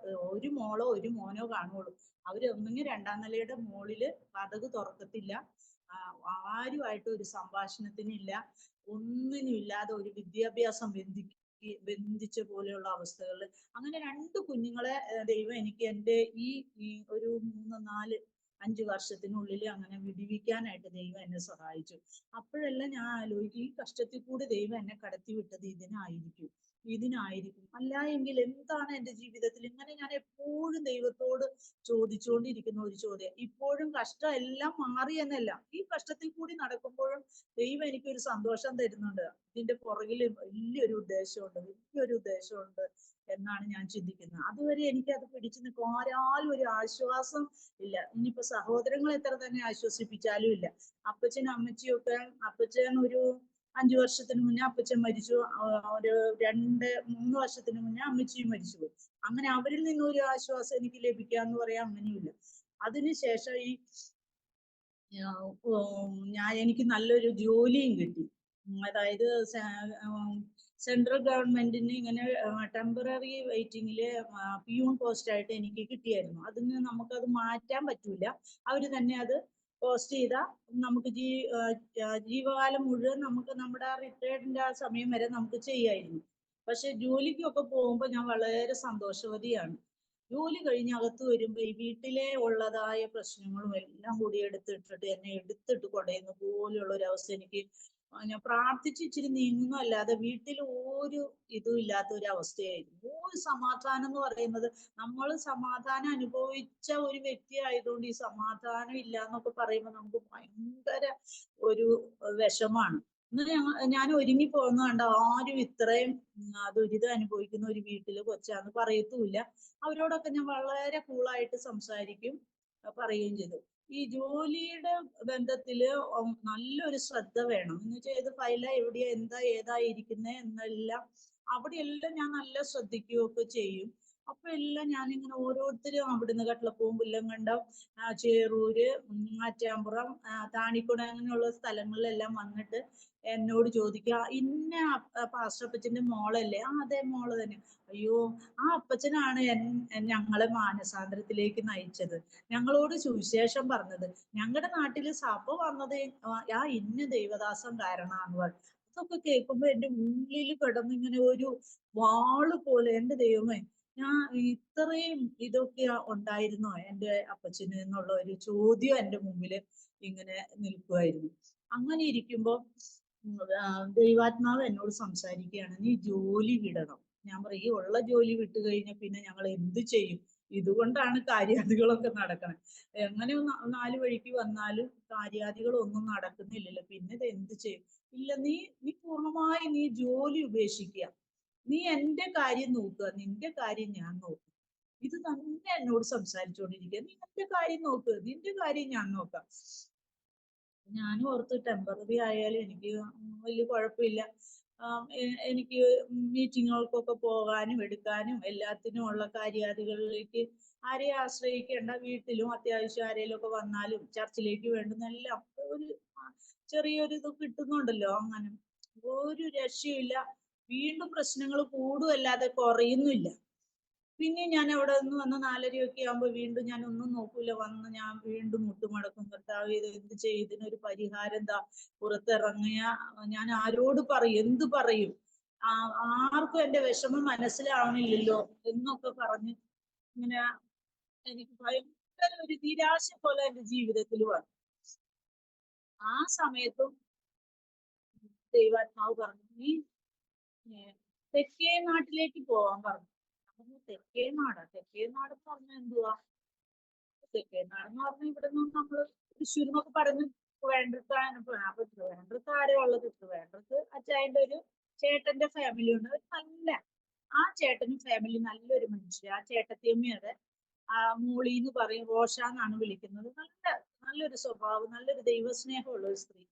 [SPEAKER 2] ഒരു മോളോ ഒരു മോനോ കാണുള്ളൂ. അവരൊന്നെങ്കിൽ 2ാം നിലയുടെ മുകളില് കതക് തുറക്കത്തില്ല, ആരുമായിട്ട് ഒരു സംഭാഷണത്തിനില്ല, ഒന്നിനും ഇല്ലാതെ ഒരു വിദ്യാഭ്യാസം ബന്ധിച്ച പോലെയുള്ള അവസ്ഥകളിൽ അങ്ങനെ 2 കുഞ്ഞുങ്ങളെ ദൈവം എനിക്ക് എൻ്റെ ഈ ഒരു 3, 4, 5 വർഷത്തിനുള്ളിൽ അങ്ങനെ വിടിവിക്കാനായിട്ട് ദൈവം എന്നെ സഹായിച്ചു. അപ്പോഴെല്ലാം ഞാൻ ആലോചിക്കും, ഈ കഷ്ടത്തിൽ കൂടി ദൈവം എന്നെ കടത്തി വിട്ടത് ഇതിനായിരിക്കും. അല്ല എങ്കിൽ എന്താണ് എൻ്റെ ജീവിതത്തിൽ? ഇങ്ങനെ ഞാൻ എപ്പോഴും ദൈവത്തോട് ചോദിച്ചുകൊണ്ടിരിക്കുന്ന ഒരു ചോദ്യം. ഇപ്പോഴും കഷ്ടം എല്ലാം മാറി എന്നല്ല, ഈ കഷ്ടത്തിൽ കൂടി നടക്കുമ്പോഴും ദൈവം എനിക്കൊരു സന്തോഷം തരുന്നുണ്ട്. ഇതിന്റെ പുറകിൽ വലിയൊരു ഉദ്ദേശമുണ്ട് എന്നാണ് ഞാൻ ചിന്തിക്കുന്നത്. അതുവരെ എനിക്കത് പിടിച്ചു നിൽക്കും, ആരാലും ഒരു ആശ്വാസം ഇല്ല. ഇനിയിപ്പോ സഹോദരങ്ങൾ എത്ര തന്നെ ആശ്വസിപ്പിച്ചാലും ഇല്ല. അപ്പച്ചനും അമ്മച്ചിയൊക്കെ, അപ്പച്ചൻ ഒരു 5 വർഷത്തിന് മുന്നേ അപ്പച്ചൻ മരിച്ചു, ഒരു 2-3 വർഷത്തിന് മുന്നേ അമ്മച്ചിയും മരിച്ചുപോയി. അങ്ങനെ അവരിൽ നിന്നും ഒരു ആശ്വാസം എനിക്ക് ലഭിക്കാന്ന് പറയാൻ അങ്ങനെയില്ല. അതിനുശേഷം എനിക്ക് നല്ലൊരു ജോലിയും കിട്ടി. അതായത് സെൻട്രൽ ഗവൺമെന്റിന് ഇങ്ങനെ ടെമ്പററി വെയിറ്റിംഗില് പിയൂൺ പോസ്റ്റ് ആയിട്ട് എനിക്ക് കിട്ടിയായിരുന്നു. അതിന് നമുക്കത് മാറ്റാൻ പറ്റൂല, അവര് തന്നെ അത് പോസ്റ്റ് ചെയ്താൽ നമുക്ക് ജീവകാലം മുഴുവൻ നമുക്ക് നമ്മുടെ റിട്ടയർഡിന്റെ ആ സമയം വരെ നമുക്ക് ചെയ്യായിരുന്നു. പക്ഷെ ജോലിക്കൊക്കെ പോകുമ്പോൾ ഞാൻ വളരെ സന്തോഷവതിയാണ്. ജോലി കഴിഞ്ഞ് അകത്ത് വരുമ്പോൾ ഈ വീട്ടിലെ ഉള്ളതായ പ്രശ്നങ്ങളും എല്ലാം കൂടി എന്നെ എടുത്തിട്ട് കുടയുന്ന പോലെയുള്ള ഒരു അവസ്ഥ എനിക്ക് ഞാൻ പ്രാർത്ഥിച്ച് ഇച്ചിരി നീങ്ങുന്നു അല്ലാതെ വീട്ടിൽ ഒരു ഇതും ഇല്ലാത്ത ഒരു അവസ്ഥയായിരുന്നു. ഒരു സമാധാനം എന്ന് പറയുന്നത്, നമ്മൾ സമാധാനം അനുഭവിച്ച ഒരു വ്യക്തി ആയതുകൊണ്ട് ഈ സമാധാനം ഇല്ല എന്നൊക്കെ പറയുമ്പോൾ നമുക്ക് ഭയങ്കര ഒരു വിഷമാണ്. ഞാൻ ഒരുങ്ങി പോകുന്ന കണ്ട ആരും ഇത്രയും ദുരിതം അനുഭവിക്കുന്ന ഒരു വീട്ടില് കൊച്ചാന്ന് പറയത്തുമില്ല. അവരോടൊക്കെ ഞാൻ വളരെ കൂളായിട്ട് സംസാരിക്കും, പറയുകയും ചെയ്തു. ഈ ജോലിയുടെ ബന്ധത്തില് നല്ലൊരു ശ്രദ്ധ വേണം. എന്ന് വെച്ചാൽ ഏത് ഫയലാ, എവിടെയാ, എന്താ, ഏതാ ഇരിക്കുന്നത് എന്നെല്ലാം അവിടെയെല്ലാം ഞാൻ നല്ല ശ്രദ്ധിക്കുകയൊക്കെ ചെയ്യും. അപ്പൊ എല്ലാം ഞാനിങ്ങനെ ഓരോരുത്തരും അവിടുന്ന് കട്ടളപ്പവും പുല്ലങ്കണ്ടം, ചേറൂര്, ആറ്റാമ്പുറം, താണിക്കുടം അങ്ങനെയുള്ള സ്ഥലങ്ങളിലെല്ലാം വന്നിട്ട് എന്നോട് ചോദിക്കുക, ഇന്ന പാസ്റ്റർ അപ്പച്ചന്റെ മോളല്ലേ? ആ അതെ മോള് തന്നെ. അയ്യോ, ആ അപ്പച്ചനാണ് ഞങ്ങളെ മാനസാന്തരത്തിലേക്ക് നയിച്ചത്, ഞങ്ങളോട് സുവിശേഷം പറഞ്ഞത്, ഞങ്ങളുടെ നാട്ടില് സഭ വന്നത് ആ ഇന്ന ദൈവദാസം കാരണമാണെന്ന് പറഞ്ഞു. അതൊക്കെ കേൾക്കുമ്പോ എന്റെ ഉള്ളിൽ കിടന്നിങ്ങനെ ഒരു വാള് പോലെ, എന്റെ ദൈവമേ, ഞാൻ ഇത്രയും ഇതൊക്കെ ഉണ്ടായിരുന്നോ എന്റെ അപ്പച്ചന് എന്നുള്ള ഒരു ചോദ്യം എന്റെ മുമ്പില് ഇങ്ങനെ നിൽക്കുമായിരുന്നു. അങ്ങനെ ഇരിക്കുമ്പോ ദൈവാത്മാവ് എന്നോട് സംസാരിക്കുകയാണ്, നീ ജോലി വിടണം. ഞാൻ പറയും, ഈ ഉള്ള ജോലി വിട്ടു കഴിഞ്ഞാൽ പിന്നെ ഞങ്ങൾ എന്ത് ചെയ്യും? ഇതുകൊണ്ടാണ് കാര്യാദികളൊക്കെ നടക്കണം. എങ്ങനെ നാല് വഴിക്ക് വന്നാലും കാര്യാദികളൊന്നും നടക്കുന്നില്ലല്ലോ, പിന്നെ ഇത് എന്ത് ചെയ്യും? ഇല്ല, നീ പൂർണ്ണമായി നീ ജോലി ഉപേക്ഷിക്കുക, നീ എന്റെ കാര്യം നോക്കുക, നിന്റെ കാര്യം ഞാൻ നോക്കും. ഇത് തന്നെ എന്നോട് സംസാരിച്ചുകൊണ്ടിരിക്കുക. നീ എന്റെ കാര്യം നോക്കുക, നിന്റെ കാര്യം ഞാൻ നോക്കാം. ഞാനും ഓർത്ത് ടെമ്പററി ആയാലും എനിക്ക് വലിയ കുഴപ്പമില്ല. എനിക്ക് മീറ്റിങ്ങുകൾക്കൊക്കെ പോകാനും എടുക്കാനും എല്ലാത്തിനും ഉള്ള കാര്യാദികളിലേക്ക് ആരെയും ആശ്രയിക്കേണ്ട. വീട്ടിലും അത്യാവശ്യം ആരെങ്കിലും ഒക്കെ വന്നാലും ചർച്ചിലേക്ക് വേണ്ടുന്ന എല്ലാം ഒരു ചെറിയൊരു ഇത് കിട്ടുന്നുണ്ടല്ലോ. അങ്ങനെ ഒരു രക്ഷയില്ല. വീണ്ടും പ്രശ്നങ്ങൾ കൂടുമല്ലാതെ കുറയുന്നില്ല. പിന്നെ ഞാൻ അവിടെ നിന്ന് വന്ന് 4:30 ആകുമ്പോൾ വീണ്ടും ഞാൻ ഒന്നും നോക്കൂല, വന്ന് ഞാൻ വീണ്ടും മുട്ടുമടക്കും, കർത്താവ് ഇത് എന്ത് ചെയ്യും, ഇതിനൊരു പരിഹാരം എന്താ? പുറത്തിറങ്ങിയ ഞാൻ ആരോട് പറയും, എന്ത് പറയും? ആർക്കും എന്റെ വിഷമം മനസ്സിലാവണില്ലല്ലോ എന്നൊക്കെ പറഞ്ഞ് ഇങ്ങനെ എനിക്ക് ഭയങ്കര ഒരു നിരാശ പോലെ എന്റെ ജീവിതത്തിൽ വന്നു. ആ സമയത്തും ദൈവാത്മാവ് പറഞ്ഞു, നീ തെക്കേ നാട്ടിലേക്ക് പോവാൻ പറഞ്ഞു. തെക്കേ നാടെന്ന് പറഞ്ഞാൽ എന്തുവാ? തെക്കേ നാടെന്ന് പറഞ്ഞാൽ ഇവിടെ നിന്ന് നമ്മള് തൃശ്ശൂർ എന്നൊക്കെ പറഞ്ഞ് ട്രിവാൻഡ്രത്താണ്. അപ്പൊ ട്രിവാൻഡ്രത്ത് ആരോ ഉള്ളത്? ട്രിവാൻഡ്രത്ത് അച്ചായന്റെ ഒരു ചേട്ടന്റെ ഫാമിലി ഉണ്ട്. നല്ല ആ ചേട്ടനും ഫാമിലി നല്ലൊരു മനുഷ്യർ. ആ ചേട്ടത്തിയമ്മയുടെ മൂളിന്ന് പറയും, റോഷ എന്നാണ് വിളിക്കുന്നത്. നല്ലൊരു സ്വഭാവം, നല്ലൊരു ദൈവസ്നേഹമുള്ള ഒരു സ്ത്രീ.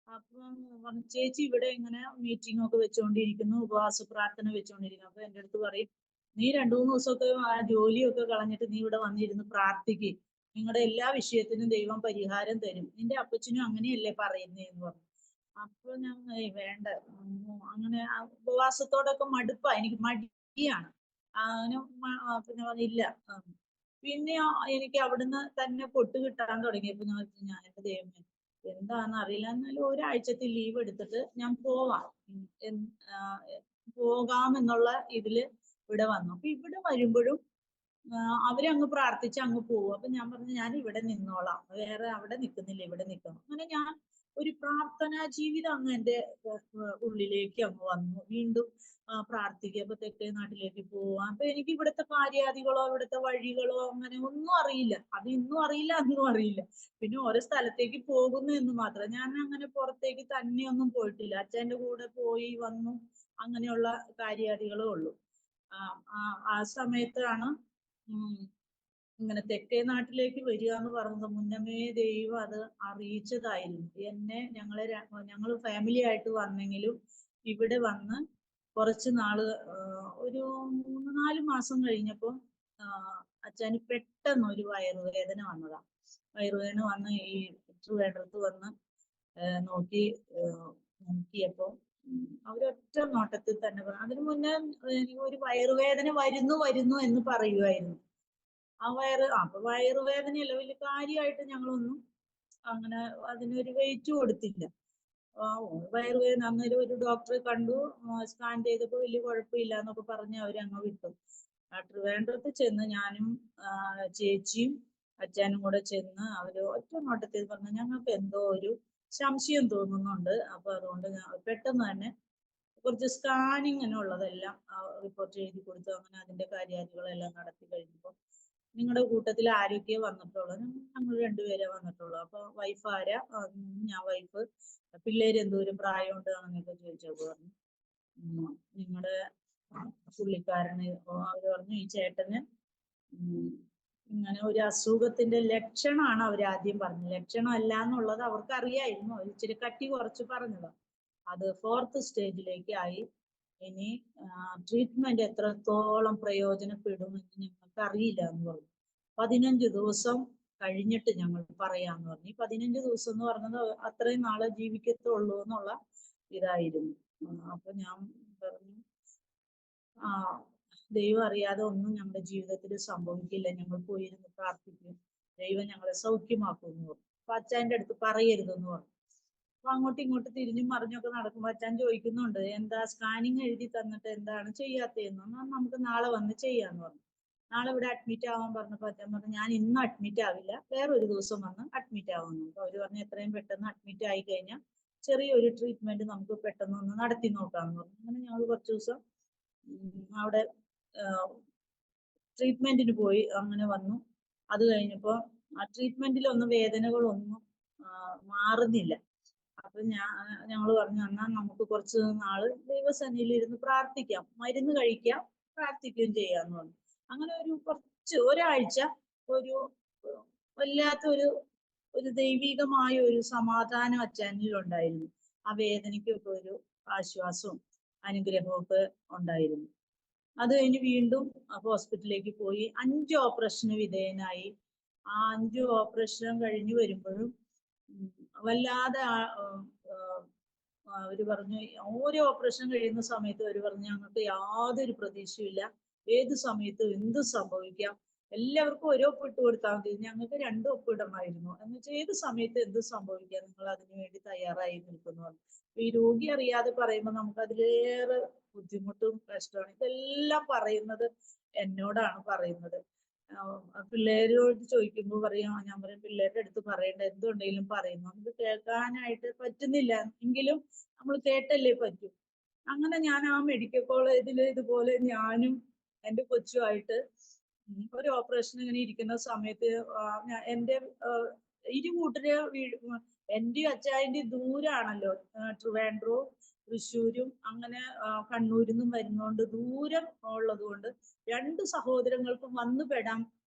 [SPEAKER 2] അപ്പം ചേച്ചി ഇവിടെ ഇങ്ങനെ മീറ്റിംഗ് ഒക്കെ വെച്ചുകൊണ്ടിരിക്കുന്നു, ഉപവാസ പ്രാർത്ഥന വെച്ചുകൊണ്ടിരിക്കുന്നു. അപ്പൊ എന്റെ അടുത്ത് പറയും, നീ 2-3 ദിവസമൊക്കെ ആ ജോലിയൊക്കെ കളഞ്ഞിട്ട് നീ ഇവിടെ വന്നിരുന്ന് പ്രാർത്ഥിക്കും, നിങ്ങളുടെ എല്ലാ വിഷയത്തിനും ദൈവം പരിഹാരം തരും, നിന്റെ അപ്പച്ചനും അങ്ങനെയല്ലേ പറയുന്നേന്ന് പറഞ്ഞു. അപ്പൊ ഞാൻ വേണ്ട, അങ്ങനെ ഉപവാസത്തോടൊക്കെ മടുപ്പാ, എനിക്ക് മടിയാണ്. പിന്നെ ഇല്ല. പിന്നെ എനിക്ക് അവിടുന്ന് തന്നെ പൊട്ട് കിട്ടാൻ തുടങ്ങിയപ്പോ ഞാൻ എന്റെ ദൈവമേ എന്താന്ന് അറിയില്ല, എന്നാലും ഒരാഴ്ചത്തെ ലീവ് എടുത്തിട്ട് ഞാൻ പോകാം എന്നുള്ള ഇതില് ഇവിടെ വന്നു. അപ്പൊ ഇവിടെ വരുമ്പോഴും അവരങ്ങ് പ്രാർത്ഥിച്ച് അങ്ങ് പോകും. അപ്പൊ ഞാൻ പറഞ്ഞു, ഞാൻ ഇവിടെ നിന്നോളാം, വേറെ അവിടെ നിൽക്കുന്നില്ല, ഇവിടെ നിൽക്കണം. അങ്ങനെ ഞാൻ ഒരു പ്രാർത്ഥനാ ജീവിതം അങ്ങ് എന്റെ ഉള്ളിലേക്ക് അങ്ങ് വന്നു. വീണ്ടും പ്രാർത്ഥിക്കുക, അപ്പൊ തെക്കേ നാട്ടിലേക്ക് പോവാം. അപ്പൊ എനിക്ക് ഇവിടുത്തെ കാര്യാദികളോ ഇവിടുത്തെ വഴികളോ അങ്ങനെ ഒന്നും അറിയില്ല. അത് ഇന്നും അറിയില്ല, അന്നും അറിയില്ല. പിന്നെ ഓരോ സ്ഥലത്തേക്ക് പോകുന്നു എന്ന് മാത്രം. ഞാൻ അങ്ങനെ പുറത്തേക്ക് തന്നെയൊന്നും പോയിട്ടില്ല. അച്ഛന്റെ കൂടെ പോയി വന്നു, അങ്ങനെയുള്ള കാര്യാദികളേ ഉള്ളൂ. ആ സമയത്താണ് ഇങ്ങനെ തെക്കേ നാട്ടിലേക്ക് വരിക എന്ന് പറയുന്നത് മുന്നമേ ദൈവം അത് അറിയിച്ചതായിരുന്നു. എന്നെ ഞങ്ങൾ ഫാമിലി ആയിട്ട് വന്നെങ്കിലും ഇവിടെ വന്ന് കുറച്ച് നാള് ഒരു 3-4 മാസം കഴിഞ്ഞപ്പോൾ അച്ഛന് പെട്ടെന്ന് ഒരു വയറുവേദന വന്നതാ. വയറുവേദന വന്ന് ഈ ട്രിവാൻഡ്രത്ത് വന്ന് നോക്കിയപ്പോ അവരൊറ്റ നോട്ടത്തിൽ തന്നെ പറഞ്ഞു. അതിനു മുന്നേ ഒരു വയറുവേദന വരുന്നു എന്ന് പറയുമായിരുന്നു. അപ്പൊ വയറുവേദനയല്ല, വലിയ കാര്യമായിട്ട് ഞങ്ങളൊന്നും അങ്ങനെ അതിനൊരു വെയിറ്റ് കൊടുത്തില്ല. വയറുവേദന അന്നേരം ഒരു ഡോക്ടറെ കണ്ടു, സ്കാൻ ചെയ്തപ്പോ വലിയ കുഴപ്പമില്ല എന്നൊക്കെ പറഞ്ഞ് അവരങ്ങ് വിട്ടു. ട്രിവാൻഡ്രത്ത് ചെന്ന് ഞാനും ചേച്ചിയും അച്ഛനും കൂടെ ചെന്ന് അവര് ഒറ്റ നോട്ടത്തിൽ പറഞ്ഞു, ഞങ്ങൾക്ക് എന്തോ ഒരു സംശയം തോന്നുന്നുണ്ട്. അപ്പൊ അതുകൊണ്ട് ഞാൻ പെട്ടെന്ന് തന്നെ കുറച്ച് സ്കാനിങ്ങിനുള്ളതെല്ലാം റിപ്പോർട്ട് എഴുതി കൊടുത്തു. അങ്ങനെ അതിന്റെ കാര്യാദികളെല്ലാം നടത്തി കഴിഞ്ഞപ്പോൾ നിങ്ങളുടെ കൂട്ടത്തിൽ ആരൊക്കെ വന്നിട്ടുള്ളത്? ഞങ്ങൾ രണ്ടുപേരെ വന്നിട്ടുള്ളൂ. അപ്പൊ വൈഫ് ആരാ? ഞാൻ വൈഫ്. പിള്ളേര് എന്തോരം പ്രായമുണ്ട് അങ്ങനെയൊക്കെ ചോദിച്ചപ്പോ പറഞ്ഞു നിങ്ങളുടെ പുള്ളിക്കാരന് അവര് പറഞ്ഞു ഈ ചേട്ടന് ഇങ്ങനെ ഒരു അസുഖത്തിന്റെ ലക്ഷണമാണ് അവർ ആദ്യം പറഞ്ഞത്. ലക്ഷണം അല്ല എന്നുള്ളത് അവർക്ക് അറിയായിരുന്നു. അവർ ഇച്ചിരി കട്ടി കുറച്ച് പറഞ്ഞത്. അത് 4th സ്റ്റേജിലേക്ക് ആയി. ഇനി ട്രീറ്റ്മെന്റ് എത്രത്തോളം പ്രയോജനപ്പെടുമെന്ന് ഞങ്ങൾക്ക് അറിയില്ല എന്ന് പറഞ്ഞു. 15 ദിവസം കഴിഞ്ഞിട്ട് ഞങ്ങൾ പറയാന്ന് പറഞ്ഞു. ഈ 15 ദിവസം എന്ന് പറഞ്ഞത് അത്രയും നാളെ ജീവിക്കത്തുള്ളൂ എന്നുള്ള ഇതായിരുന്നു. അപ്പൊ ഞാൻ പറഞ്ഞു ദൈവം അറിയാതെ ഒന്നും ഞങ്ങളുടെ ജീവിതത്തിൽ സംഭവിക്കില്ല, ഞങ്ങൾ പോയിരുന്ന് പ്രാർത്ഥിക്കും, ദൈവം ഞങ്ങളെ സൗഖ്യമാക്കും എന്ന് പറഞ്ഞു. അപ്പൊ അച്ഛൻ്റെ അടുത്ത് പറയരുതെന്ന് പറഞ്ഞു. അപ്പൊ അങ്ങോട്ടും ഇങ്ങോട്ടും തിരിഞ്ഞും മറിഞ്ഞൊക്കെ നടക്കുമ്പോ അച്ഛൻ ചോദിക്കുന്നുണ്ട് എന്താ സ്കാനിങ് എഴുതി തന്നിട്ട് എന്താണ് ചെയ്യാത്തതെന്ന്. നമുക്ക് നാളെ വന്ന് ചെയ്യാന്ന് പറഞ്ഞു. നാളെ ഇവിടെ അഡ്മിറ്റ് ആവാൻ പറഞ്ഞപ്പോ അച്ഛൻ പറഞ്ഞു ഞാൻ ഇന്ന് അഡ്മിറ്റ് ആവില്ല, വേറൊരു ദിവസം വന്ന് അഡ്മിറ്റ് ആവുന്നു. അപ്പൊ അവര് പറഞ്ഞു എത്രയും പെട്ടെന്ന് അഡ്മിറ്റ് ആയി കഴിഞ്ഞാൽ ചെറിയൊരു ട്രീറ്റ്മെന്റ് നമുക്ക് പെട്ടെന്ന് ഒന്ന് നടത്തി നോക്കാമെന്ന് പറഞ്ഞു. അങ്ങനെ ഞങ്ങൾ കുറച്ച് ദിവസം അവിടെ ട്രീറ്റ്മെന്റിന് പോയി. അങ്ങനെ വന്നു. അത് കഴിഞ്ഞപ്പോ ആ ട്രീറ്റ്മെന്റിലൊന്നും വേദനകളൊന്നും മാറുന്നില്ല. അപ്പൊ ഞങ്ങൾ പറഞ്ഞു എന്നാ നമുക്ക് കുറച്ച് നാള് ദൈവസന്നിധിയിൽ ഇരുന്ന് പ്രാർത്ഥിക്കാം, മരുന്ന് കഴിക്കാം, പ്രാർത്ഥിക്കുകയും ചെയ്യാന്ന് പറഞ്ഞു. അങ്ങനെ ഒരാഴ്ച ഒരു വല്ലാത്തൊരു ദൈവികമായ ഒരു സമാധാനം അച്ഛനിലുണ്ടായിരുന്നു. ആ വേദനയ്ക്കൊക്കെ ഒരു ആശ്വാസവും അനുഗ്രഹവും ഒക്കെ ഉണ്ടായിരുന്നു. അത് കഴിഞ്ഞ് വീണ്ടും ഹോസ്പിറ്റലിലേക്ക് പോയി 5 ഓപ്പറേഷന് വിധേയനായി. ആ 5 ഓപ്പറേഷൻ കഴിഞ്ഞ് വരുമ്പോഴും വല്ലാതെ അവര് പറഞ്ഞു ഓരോ ഓപ്പറേഷൻ കഴിയുന്ന സമയത്ത് അവര് പറഞ്ഞു ഞങ്ങൾക്ക് യാതൊരു പ്രതീക്ഷയില്ല, ഏത് സമയത്തും എന്തും സംഭവിക്കാം, എല്ലാവർക്കും ഓരോ ഒപ്പിട്ട് കൊടുത്താൽ മതി, ഞങ്ങൾക്ക് 2 ഒപ്പിടണമായിരുന്നു എന്ന് വെച്ചാൽ ഏത് സമയത്ത് എന്ത് സംഭവിക്കാം, നിങ്ങൾ അതിനു വേണ്ടി തയ്യാറായി നിൽക്കുന്നു. അപ്പൊ ഈ രോഗി അറിയാതെ പറയുമ്പോൾ നമുക്ക് അതിലേറെ ബുദ്ധിമുട്ടും കഷ്ടമാണ്. ഇതെല്ലാം പറയുന്നത് എന്നോടാണ് പറയുന്നത്. പിള്ളേരോട് ചോദിക്കുമ്പോൾ പറയാം, ഞാൻ പറയും പിള്ളേരുടെ അടുത്ത് പറയേണ്ട എന്തുണ്ടെങ്കിലും പറയുന്നു, നമുക്ക് കേൾക്കാനായിട്ട് പറ്റുന്നില്ല എങ്കിലും നമ്മൾ കേട്ടല്ലേ പറ്റൂ. അങ്ങനെ ഞാൻ ആ മെഡിക്കൽ കോളേജിൽ ഇതുപോലെ ഞാനും എൻ്റെ കൊച്ചുമായിട്ട് ഒരു ഓപ്പറേഷൻ ഇങ്ങനെ ഇരിക്കുന്ന സമയത്ത് എൻ്റെ ഇരുകൂട്ടരെ എൻ്റെ അച്ചായൻ്റെ ദൂരാണല്ലോ, ട്രിവാൻഡ്രവും തൃശ്ശൂരും അങ്ങനെ കണ്ണൂരിൽ നിന്നും വരുന്നോണ്ട് ദൂരം ഉള്ളത് കൊണ്ട് 2 സഹോദരങ്ങൾക്കും വന്നു പെടാൻ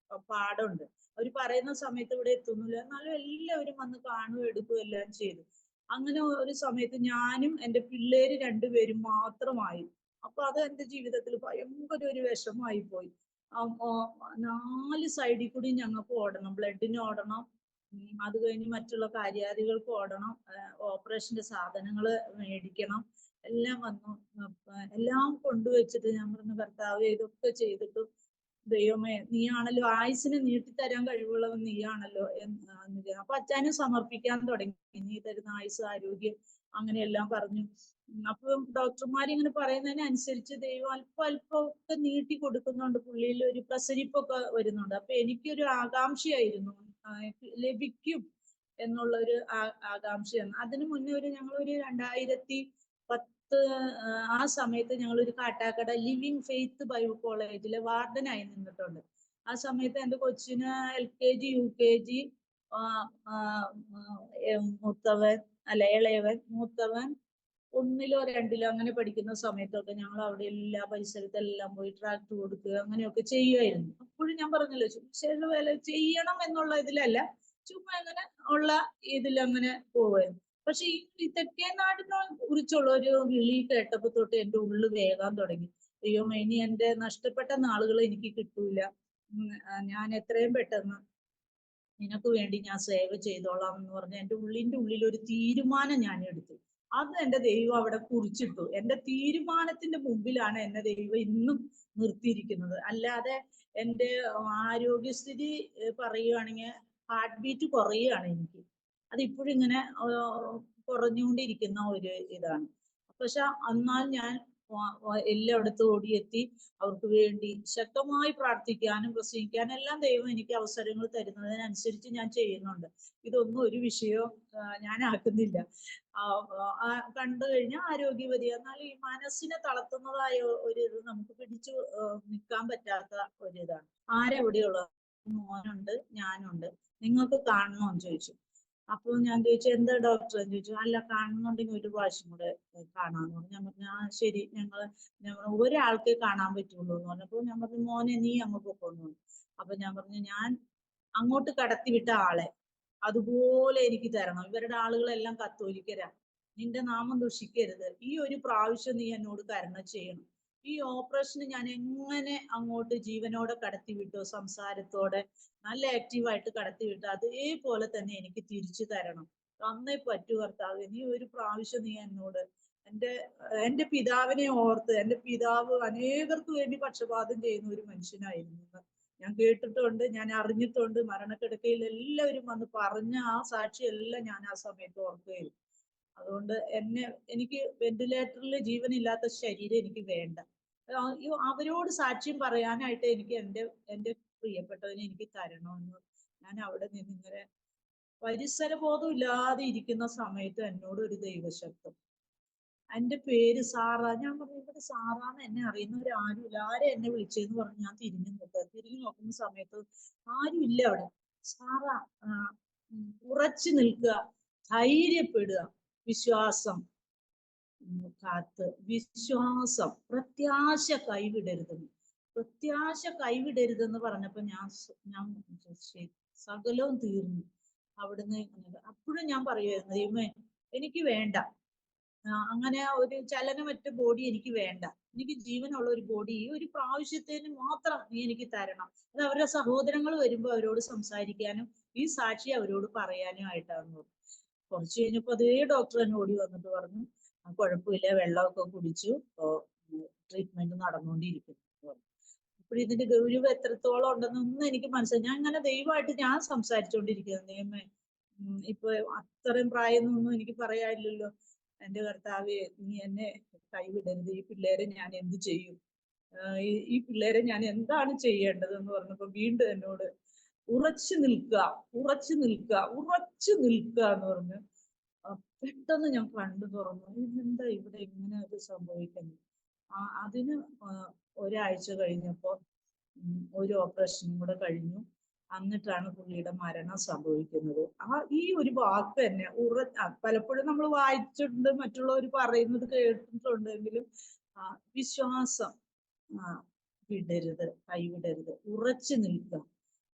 [SPEAKER 2] പാടുണ്ട്. അവര് പറയുന്ന സമയത്ത് ഇവിടെ എത്തുന്നില്ല, എന്നാലും എല്ലാവരും വന്ന് കാണുകയും എടുക്കുകയും എല്ലാം ചെയ്തു. അങ്ങനെ ഒരു സമയത്ത് ഞാനും എൻ്റെ പിള്ളേര് 2 പേരും മാത്രമായി. അപ്പൊ അത് എൻ്റെ ജീവിതത്തിൽ ഭയങ്കര ഒരു വിഷമായി പോയി. 4 സൈഡിൽ കൂടി ഞങ്ങൾക്ക് ഓടണം, ബ്ലഡിന് ഓടണം, അത് കഴിഞ്ഞ് മറ്റുള്ള കാര്യാദികൾക്ക് ഓടണം, ഓപ്പറേഷന്റെ സാധനങ്ങൾ മേടിക്കണം, എല്ലാം വന്നു. എല്ലാം കൊണ്ടുവച്ചിട്ട് ഞാൻ പറഞ്ഞു കർത്താവേ ഇതൊക്കെ ചെയ്തിട്ടും ദൈവമേ നീയാണല്ലോ ആയുസിനെ നീട്ടിത്തരാൻ കഴിവുള്ളവൻ, നീയാണല്ലോ എന്ന്. അപ്പൊ അച്ഛനും സമർപ്പിക്കാൻ തുടങ്ങി, നീ തരുന്ന ആയുസ്, ആരോഗ്യം അങ്ങനെയെല്ലാം പറഞ്ഞു. അപ്പൊ ഡോക്ടർമാരിങ്ങനെ പറയുന്നതിനനുസരിച്ച് ദൈവം അല്പം ഒക്കെ നീട്ടി കൊടുക്കുന്നുണ്ട്, പുള്ളിയിൽ ഒരു പ്രസരിപ്പൊക്കെ വരുന്നുണ്ട്. അപ്പൊ എനിക്കൊരു ആകാംക്ഷയായിരുന്നു ലഭിക്കും എന്നുള്ള ഒരു ആകാംക്ഷയാണ്. അതിനു മുന്നേ ഞങ്ങളൊരു 2010 ആ സമയത്ത് ഞങ്ങളൊരു കാട്ടാക്കട ലിവിങ് ഫെയ്ത്ത് ബൈബിൾ കോളേജിലെ വാർഡനായി നിന്നിട്ടുണ്ട്. ആ സമയത്ത് എൻ്റെ കൊച്ചിന് LKG UKG ഇളയവൻ, മൂത്തവൻ 1ലോ 2ലോ അങ്ങനെ പഠിക്കുന്ന സമയത്തൊക്കെ ഞങ്ങൾ അവിടെ എല്ലാ പരിസരത്തെല്ലാം പോയി ട്രാക്ട് കൊടുക്കുക അങ്ങനെയൊക്കെ ചെയ്യുമായിരുന്നു. അപ്പോഴും ഞാൻ പറഞ്ഞല്ലോ സുവിശേഷ വേല ചെയ്യണം എന്നുള്ള ഇതിലല്ല, ചുമ്മാ അങ്ങനെ ഉള്ള ഇതിലങ്ങനെ പോവായിരുന്നു. പക്ഷെ ഈ തെക്കേ നാടിനെ കുറിച്ചുള്ള ഒരു വിളി കേട്ടപ്പോ തൊട്ട് എൻ്റെ ഉള്ളു വേകാൻ തുടങ്ങി. അയ്യോ ഇനി എൻ്റെ നഷ്ടപ്പെട്ട നാളുകൾ എനിക്ക് കിട്ടൂല, ഞാൻ എത്രയും പെട്ടെന്ന് നിനക്ക് വേണ്ടി ഞാൻ സേവ ചെയ്തോളാം എന്ന് പറഞ്ഞ് എൻ്റെ ഉള്ളിൻ്റെ ഉള്ളിൽ ഒരു തീരുമാനം ഞാൻ എടുത്തു. അത് എൻ്റെ ദൈവം അവിടെ കുറിച്ചിട്ടു. എൻ്റെ തീരുമാനത്തിന്റെ മുമ്പിലാണ് എന്നെ ദൈവം ഇന്നും നിർത്തിയിരിക്കുന്നത്. അല്ലാതെ എൻ്റെ ആരോഗ്യസ്ഥിതി പറയുകയാണെങ്കിൽ ഹാർട്ട് ബീറ്റ് കുറയുകയാണ് എനിക്ക്. അതിപ്പോഴും ഇങ്ങനെ കുറഞ്ഞുകൊണ്ടിരിക്കുന്ന ഒരു ഇതാണ്. പക്ഷെ എന്നാൽ ഞാൻ എല്ലായിടത്തും ഓടിയെത്തി അവർക്ക് വേണ്ടി ശക്തമായി പ്രാർത്ഥിക്കാനും പ്രസംഗിക്കാനും എല്ലാം ദൈവം എനിക്ക് അവസരങ്ങൾ തരുന്നതിനനുസരിച്ച് ഞാൻ ചെയ്യുന്നുണ്ട്. ഇതൊന്നും ഒരു വിഷയവും ഞാൻ ആക്കുന്നില്ല. കണ്ടു കഴിഞ്ഞാൽ ആരോഗ്യവതി. എന്നാൽ ഈ മനസ്സിനെ തളർത്തുന്നതായ ഒരു ഇത് നമുക്ക് പിടിച്ചു നിൽക്കാൻ പറ്റാത്ത ഒരിതാണ്. ആരെവിടെയുള്ള മോനുണ്ട്, ഞാനുണ്ട്, നിങ്ങൾക്ക് കാണണമെന്ന് ചോദിച്ചു. അപ്പോൾ ഞാൻ ചോദിച്ചു, എന്താ ഡോക്ടർ എന്ന് ചോദിച്ചു. അല്ല, കാണുന്നുണ്ടെങ്കിൽ ഒരു പ്രാവശ്യം കൂടെ കാണാമെന്ന് പറഞ്ഞു. ഞാൻ പറഞ്ഞു, ആ ശരി, ഞങ്ങൾ ഒരാൾക്കേ കാണാൻ പറ്റുള്ളൂ എന്ന് പറഞ്ഞപ്പോൾ ഞാൻ പറഞ്ഞു, മോനെ നീ അങ്ങ് പൊക്കോന്ന് പറഞ്ഞു. അപ്പൊ ഞാൻ പറഞ്ഞു, ഞാൻ അങ്ങോട്ട് കടത്തിവിട്ട ആളെ അതുപോലെ എനിക്ക് തരണം. ഇവരുടെ ആളുകളെല്ലാം കത്തോലിക്കരാ. നിന്റെ നാമം ദുഷിക്കരുത്. ഈ ഒരു പ്രാവശ്യം നീ എന്നോട് കരുണ ചെയ്യണം. ഈ ഓപ്പറേഷന് ഞാൻ എങ്ങനെ അങ്ങോട്ട് ജീവനോടെ കടത്തിവിട്ടോ, സംസാരത്തോടെ നല്ല ആക്റ്റീവായിട്ട് കടത്തിവിട്ടോ, അതേപോലെ തന്നെ എനിക്ക് തിരിച്ചു തരണം. അന്നേ പറ്റൂ കർത്താവേ. നീ ഒരു പ്രാവശ്യം നീ എന്നോട് എന്റെ പിതാവിനെ ഓർത്ത്. എന്റെ പിതാവ് അനേകർക്ക് വേണ്ടി പക്ഷപാതം ചെയ്യുന്ന ഒരു മനുഷ്യനായിരുന്നു. ഞാൻ കേട്ടിട്ടുണ്ട്, ഞാൻ അറിഞ്ഞിട്ടുണ്ട്. മരണക്കിടക്കയിൽ എല്ലാവരും വന്ന് പറഞ്ഞ ആ സാക്ഷിയെല്ലാം ഞാൻ ആ സമയത്ത് ഓർക്കുകയും. അതുകൊണ്ട് എനിക്ക് വെന്റിലേറ്ററിൽ ജീവനില്ലാത്ത ശരീരം എനിക്ക് വേണ്ട. അവരോട് സാക്ഷ്യം പറയാനായിട്ട് എനിക്ക് എന്റെ പ്രിയപ്പെട്ടവനെ എനിക്ക് തരണമെന്ന് ഞാൻ അവിടെ നിന്ന് ഇങ്ങനെ പരിസരബോധം ഇല്ലാതെ ഇരിക്കുന്ന സമയത്ത് എന്നോട് ഒരു ദൈവശബ്ദം. എന്റെ പേര് സാറ. ഞാൻ പറഞ്ഞു, ഇവിടെ സാറാന്ന് എന്നെ അറിയുന്നവരാരുമില്ല, ആരെ എന്നെ വിളിച്ചെന്ന് പറഞ്ഞു. ഞാൻ തിരിഞ്ഞു നോക്കുന്ന സമയത്ത് ആരും ഇല്ല അവിടെ. സാറ, ഉറച്ചു നിൽക്കുക, ധൈര്യപ്പെടുക, വിശ്വാസം കാത്ത്, വിശ്വാസം, പ്രത്യാശ കൈവിടരുതെന്ന്. പ്രത്യാശ കൈവിടരുതെന്ന് പറഞ്ഞപ്പോ ഞാൻ സകലവും തീർന്നു അവിടുന്ന്. അപ്പോഴും ഞാൻ പറയുമായിരുന്നു, ദൈവമേ എനിക്ക് വേണ്ട അങ്ങനെ ഒരു ചലനമറ്റ ബോഡി എനിക്ക് വേണ്ട. എനിക്ക് ജീവനുള്ള ഒരു ബോഡി ഈ ഒരു പ്രാവശ്യത്തിന് മാത്രം നീ എനിക്ക് തരണം. അത് അവരുടെ സഹോദരങ്ങൾ വരുമ്പോൾ അവരോട് സംസാരിക്കാനും ഈ സാക്ഷി അവരോട് പറയാനും ആയിട്ടാണ്. കുറച്ച് കഴിഞ്ഞപ്പോ അതേ ഡോക്ടർ തന്നെ ഓടി വന്നിട്ട് പറഞ്ഞു, കുഴപ്പമില്ല, വെള്ളമൊക്കെ കുടിച്ചു, ട്രീറ്റ്മെന്റ് നടന്നുകൊണ്ടിരിക്കുന്നു പറഞ്ഞു. അപ്പോൾ ഇതിന്റെ ഗൗരവം എത്രത്തോളം ഉണ്ടെന്നൊന്നും എനിക്ക് മനസ്സിലായി. ഞാൻ ഇങ്ങനെ ദൈവമായിട്ട് ഞാൻ സംസാരിച്ചുകൊണ്ടിരിക്കുന്നത്, ദൈവമേ ഇപ്പൊ അത്രയും പ്രായമൊന്നും എനിക്ക് പറയാനില്ലല്ലോ. എന്റെ കർത്താവേ, നീ എന്നെ കൈവിടരുത്. ഈ പിള്ളേരെ ഞാൻ എന്ത് ചെയ്യും? ഈ പിള്ളേരെ ഞാൻ എന്താണ് ചെയ്യേണ്ടതെന്ന് പറഞ്ഞപ്പോ വീണ്ടും എന്നോട് ഉറച്ചു നിൽക്കുക, ഉറച്ചു നിൽക്കുക, ഉറച്ചു നിൽക്കുക എന്ന് പറഞ്ഞു. പെട്ടെന്ന് ഞാൻ കണ്ടു തുറന്നു. ഇതെന്താ ഇവിടെ ഇങ്ങനെ അത് സംഭവിക്കുന്നത്? അതിന് ഒരാഴ്ച കഴിഞ്ഞപ്പോ ഒരു ഓപ്പറേഷനും കൂടെ കഴിഞ്ഞു. എന്നിട്ടാണ് പുള്ളിയുടെ മരണം സംഭവിക്കുന്നത്. ഈ ഒരു വാക്ക് തന്നെ പലപ്പോഴും നമ്മൾ വായിച്ചിട്ടുണ്ട്, മറ്റുള്ളവർ പറയുന്നത് കേട്ടിട്ടുണ്ടെങ്കിലും വിശ്വാസം വിടരുത്, കൈവിടരുത്, ഉറച്ചു നിൽക്കുക,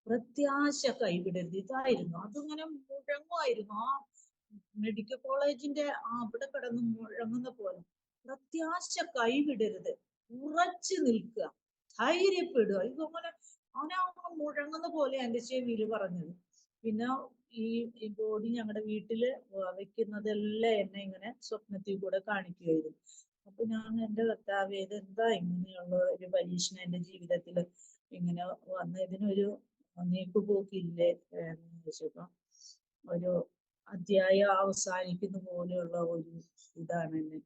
[SPEAKER 2] പ്രത്യാശ കൈവിടരുത്. ഇതായിരുന്നു. അതിങ്ങനെ മുഴങ്ങുമായിരുന്നു. മെഡിക്കൽ കോളേജിന്റെ അവിടെ കിടന്ന് മുഴങ്ങുന്ന പോലെ. പ്രത്യാശ കൈവിടരുത്, ഉറച്ചു നിൽക്കുക, ധൈര്യപ്പെടുക. ഇതങ്ങനെ മുഴങ്ങുന്ന പോലെ എന്റെ ചെവിയില് പറഞ്ഞത്. പിന്നെ ഈ ബോഡി ഞങ്ങളുടെ വീട്ടില് വെക്കുന്നതെല്ലാം എന്നെ ഇങ്ങനെ സ്വപ്നത്തിൽ കൂടെ കാണിക്കുകയായിരുന്നു. അപ്പൊ ഞാൻ എന്റെ കർത്താവേ, ഇതെന്താ ഇങ്ങനെയുള്ള ഒരു പരീക്ഷണം എന്റെ ജീവിതത്തിൽ ഇങ്ങനെ വന്ന് ഇതിനൊരു നീക്കുപോക്കില്ലേ എന്ന് ചോദിച്ചപ്പോ ഒരു അധ്യായം അവസാനിക്കുന്ന പോലെയുള്ള ഒരു ഇതാണ് എന്നെ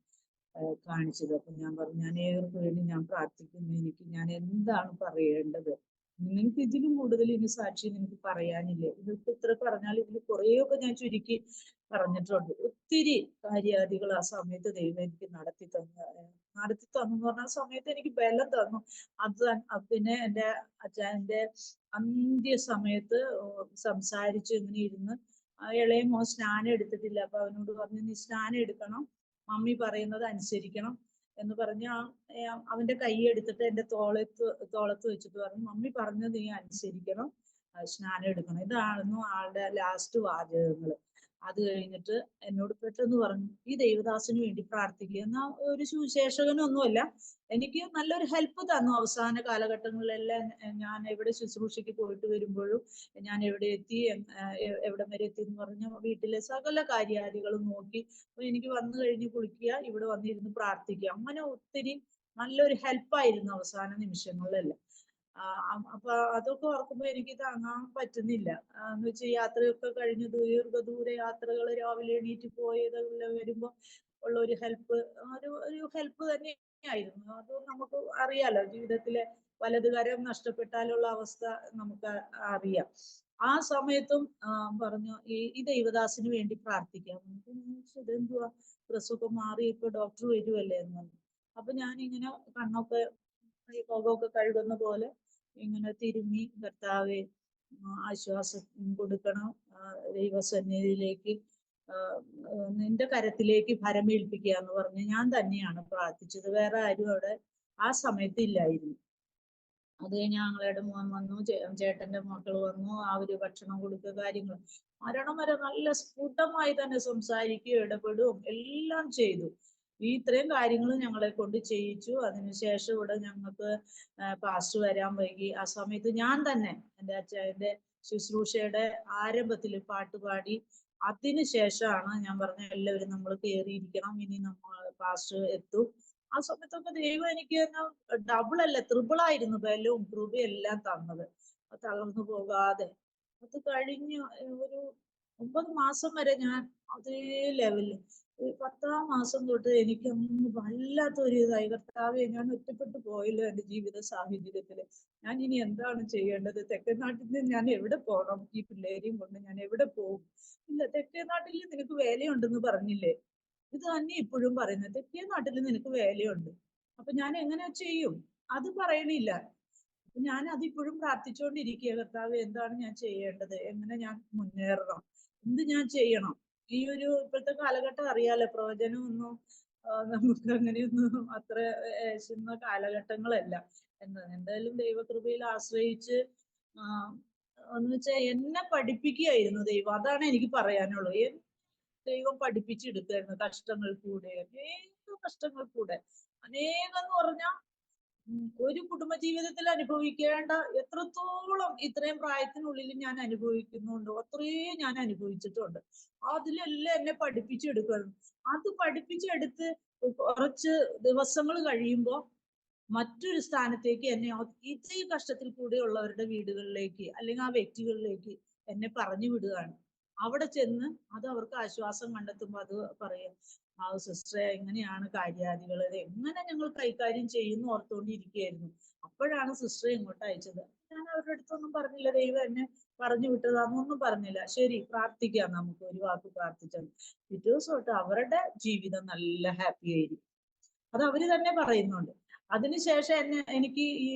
[SPEAKER 2] കാണിച്ചത്. അപ്പൊ ഞാൻ പറഞ്ഞു, ഞാൻ ഏവർക്ക് വേണ്ടി ഞാൻ പ്രാർത്ഥിക്കുന്നു. ഞാൻ എന്താണ് പറയേണ്ടത്? നിങ്ങൾക്ക് ഇതിലും കൂടുതൽ ഇനി സാക്ഷി എനിക്ക് പറയാനില്ലേ? ഇതിപ്പോ ഇത്ര പറഞ്ഞാൽ ഇതിൽ കുറേയൊക്കെ ഞാൻ ചുരുക്കി പറഞ്ഞിട്ടുണ്ട്. ഒത്തിരി കാര്യാദികൾ ആ സമയത്ത് ദൈവം എനിക്ക് നടത്തി തന്നു പറഞ്ഞ ആ സമയത്ത് എനിക്ക് ബലം തന്നു. പിന്നെ എന്റെ അച്ഛൻ്റെ അന്ത്യ സമയത്ത് സംസാരിച്ചു ഇങ്ങനെ ഇരുന്ന്. ഇളയ മോൻ സ്നാനം എടുത്തിട്ടില്ല. അപ്പൊ അവനോട് പറഞ്ഞു, നീ സ്നാനം എടുക്കണം, മമ്മി പറയുന്നത് അനുസരിക്കണം എന്ന് പറഞ്ഞ് അവന്റെ കൈ എടുത്തിട്ട് എന്റെ തോളത്ത് വെച്ചിട്ട് പറഞ്ഞു, മമ്മി പറഞ്ഞത് നീ അനുസരിക്കണം, സ്നാനം എടുക്കണം. ഇതായിരുന്നു ആളുടെ ലാസ്റ്റ് വാചകങ്ങള്. അത് കഴിഞ്ഞിട്ട് എന്നോട് പെട്ടെന്ന് പറഞ്ഞു, ഈ ദൈവദാസന് വേണ്ടി പ്രാർത്ഥിക്കുക. എന്നാ ഒരു സുവിശേഷകനൊന്നുമല്ല, എനിക്ക് നല്ലൊരു ഹെൽപ്പ് തന്നു. അവസാന കാലഘട്ടങ്ങളിലെല്ലാം ഞാൻ എവിടെ ശുശ്രൂഷയ്ക്ക് പോയിട്ട് വരുമ്പോഴും ഞാൻ എവിടെ എത്തി, എവിടെ വരെ എത്തി എന്ന് പറഞ്ഞ വീട്ടിലെ സകല കാര്യാദികളും നോക്കി. അപ്പൊ എനിക്ക് വന്നു കഴിഞ്ഞ് കുളിക്കുക, ഇവിടെ വന്നിരുന്ന് പ്രാർത്ഥിക്കുക. അങ്ങനെ ഒത്തിരി നല്ലൊരു ഹെൽപ്പായിരുന്നു അവസാന നിമിഷങ്ങളിലെല്ലാം. അപ്പൊ അതൊക്കെ ഓർക്കുമ്പോ എനിക്ക് താങ്ങാൻ പറ്റുന്നില്ല. എന്ന് വെച്ചാൽ യാത്രയൊക്കെ കഴിഞ്ഞ് ദീർഘദൂര യാത്രകൾ രാവിലെ എണീറ്റ് പോയതെല്ലാം വരുമ്പോ ഉള്ള ഒരു ഹെൽപ്പ്, ഒരു ഹെൽപ്പ് തന്നെയായിരുന്നു. അത് നമുക്ക് അറിയാലോ, ജീവിതത്തിലെ വലതുകരം നഷ്ടപ്പെട്ടാലുള്ള അവസ്ഥ നമുക്ക് അറിയാം. ആ സമയത്തും പറഞ്ഞു ഈ ദൈവദാസിന് വേണ്ടി പ്രാർത്ഥിക്കാം. അപ്പൊ ഞാൻ ചോദിച്ചു, ഇതെന്തുവാ പ്രസവമൊക്കെ മാറി ഇപ്പൊ ഡോക്ടർ വരുമല്ലേ എന്ന് പറഞ്ഞു. അപ്പൊ ഞാനിങ്ങനെ കണ്ണൊക്കെ ഈ മുഖമൊക്കെ കഴുകുന്ന പോലെ ഇങ്ങനെ തിരുമ്മി, കർത്താവെ ആശ്വാസം കൊടുക്കണം, ദൈവസന്നിധിയിലേക്ക് നിന്റെ കരത്തിലേക്ക് ഭരമേൽപ്പിക്കുക എന്ന് പറഞ്ഞ് ഞാൻ തന്നെയാണ് പ്രാർത്ഥിച്ചത്. വേറെ ആരും അവിടെ ആ സമയത്ത് ഇല്ലായിരുന്നു. അത് കഴിഞ്ഞ് ഞങ്ങളുടെ മോൻ വന്നു, ചേട്ടന്റെ മക്കൾ വന്നു, അവര് ഭക്ഷണം കൊടുക്കുക, കാര്യങ്ങൾ മരണം വരെ നല്ല സ്ഫുടമായി തന്നെ സംസാരിക്കുകയും ഇടപെടുകയും എല്ലാം ചെയ്തു. ഈ ഇത്രയും കാര്യങ്ങൾ ഞങ്ങളെ കൊണ്ട് ചെയ്യിച്ചു. അതിനുശേഷം ഇവിടെ ഞങ്ങൾക്ക് പാസ്റ്റർ വരാൻ വൈകി. ആ സമയത്ത് ഞാൻ തന്നെ എൻ്റെ ശുശ്രൂഷയുടെ ആരംഭത്തിൽ പാട്ടുപാടി. അതിനുശേഷമാണ് ഞാൻ പറഞ്ഞ എല്ലാവരും നമ്മൾ കയറിയിരിക്കണം, ഇനി നമ്മൾ പാസ്റ്റർ എത്തും. ആ സമയത്തൊക്കെ ദൈവം എനിക്ക് ഡബിൾ അല്ല ട്രിപ്പിൾ ആയിരുന്നു ബലവും കൃപയും എല്ലാം തന്നത്. തളർന്നു പോകാതെ അത് കഴിഞ്ഞ് ഒരു 9 മാസം വരെ ഞാൻ അതേ ലെവലിൽ. 10-ാം മാസം തൊട്ട് എനിക്കൊന്ന് വല്ലാത്തൊരു ഇതായി, കർത്താവേ ഞാൻ ഒറ്റപ്പെട്ടു പോയല്ലോ എൻ്റെ ജീവിത സാഹചര്യത്തില്. ഞാൻ ഇനി എന്താണ് ചെയ്യേണ്ടത്? തെക്കേ നാട്ടിൽ നിന്ന് ഞാൻ എവിടെ പോകണം? ഈ പിള്ളേരെയും കൊണ്ട് ഞാൻ എവിടെ പോകും? ഇല്ല, തെക്കേ നാട്ടിൽ നിനക്ക് വേലയുണ്ടെന്ന് പറഞ്ഞില്ലേ? ഇത് തന്നെ ഇപ്പോഴും പറയുന്നത്, തെക്കേ നാട്ടിൽ നിനക്ക് വേലയുണ്ട്. അപ്പൊ ഞാൻ എങ്ങനെ ചെയ്യും? അത് പറയണില്ല. ഞാൻ അതിപ്പോഴും പ്രാർത്ഥിച്ചുകൊണ്ടിരിക്കുക, കർത്താവ് എന്താണ് ഞാൻ ചെയ്യേണ്ടത്? എങ്ങനെ ഞാൻ മുന്നേറണം? എന്ത് ഞാൻ ചെയ്യണം? ഈ ഒരു ഇപ്പോഴത്തെ കാലഘട്ടം അറിയാലോ, പ്രവചനം ഒന്നും നമുക്ക് അങ്ങനെയൊന്നും അത്ര ഏശുന്ന കാലഘട്ടങ്ങളല്ല. എന്തായാലും ദൈവകൃപയിൽ ആശ്രയിച്ച് എന്ന് വെച്ചാൽ എന്നെ പഠിപ്പിക്കുകയായിരുന്നു ദൈവം. അതാണ് എനിക്ക് പറയാനുള്ളത്. ദൈവം പഠിപ്പിച്ചെടുക്കായിരുന്നു കഷ്ടങ്ങൾ കൂടെ, അനേക കഷ്ടങ്ങൾ കൂടെ. അനേകം എന്ന് പറഞ്ഞാൽ ഒരു കുടുംബജീവിതത്തിൽ അനുഭവിക്കേണ്ട എത്രത്തോളം ഇത്രയും പ്രായത്തിനുള്ളിൽ ഞാൻ അനുഭവിക്കുന്നുണ്ടോ അത്രയും ഞാൻ അനുഭവിച്ചിട്ടുണ്ട്. അതിലെല്ലാം എന്നെ പഠിപ്പിച്ചെടുക്കണം. അത് പഠിപ്പിച്ചെടുത്ത് കുറച്ച് ദിവസങ്ങൾ കഴിയുമ്പോ മറ്റൊരു സ്ഥാനത്തേക്ക് എന്നെ ഇത്രയും കഷ്ടത്തിൽ കൂടെ ഉള്ളവരുടെ വീടുകളിലേക്ക് അല്ലെങ്കിൽ ആ വ്യക്തികളിലേക്ക് എന്നെ പറഞ്ഞു വിടുകയാണ്. അവിടെ ചെന്ന് അത് അവർക്ക് ആശ്വാസം കണ്ടെത്തുമ്പോൾ അത് പറയും, ആ സിസ്റ്ററെ എങ്ങനെയാണ് കാര്യാദികൾ, എങ്ങനെ ഞങ്ങൾ കൈകാര്യം ചെയ്യുന്നു ഓർത്തുകൊണ്ടിരിക്കുകയായിരുന്നു. അപ്പോഴാണ് സിസ്റ്ററെ ഇങ്ങോട്ട് അയച്ചത്. ഞാൻ അവരുടെ അടുത്തൊന്നും പറഞ്ഞില്ല, ദൈവം എന്നെ പറഞ്ഞു വിട്ടതാണെന്നൊന്നും പറഞ്ഞില്ല. ശരി, പ്രാർത്ഥിക്കാം, നമുക്ക് ഒരു വാക്ക് പ്രാർത്ഥിച്ചത്. പിറ്റേ ദിവസം തൊട്ട് അവരുടെ ജീവിതം നല്ല ഹാപ്പി ആയിരിക്കും. അത് അവര് തന്നെ പറയുന്നുണ്ട്. അതിനുശേഷം എനിക്ക് ഈ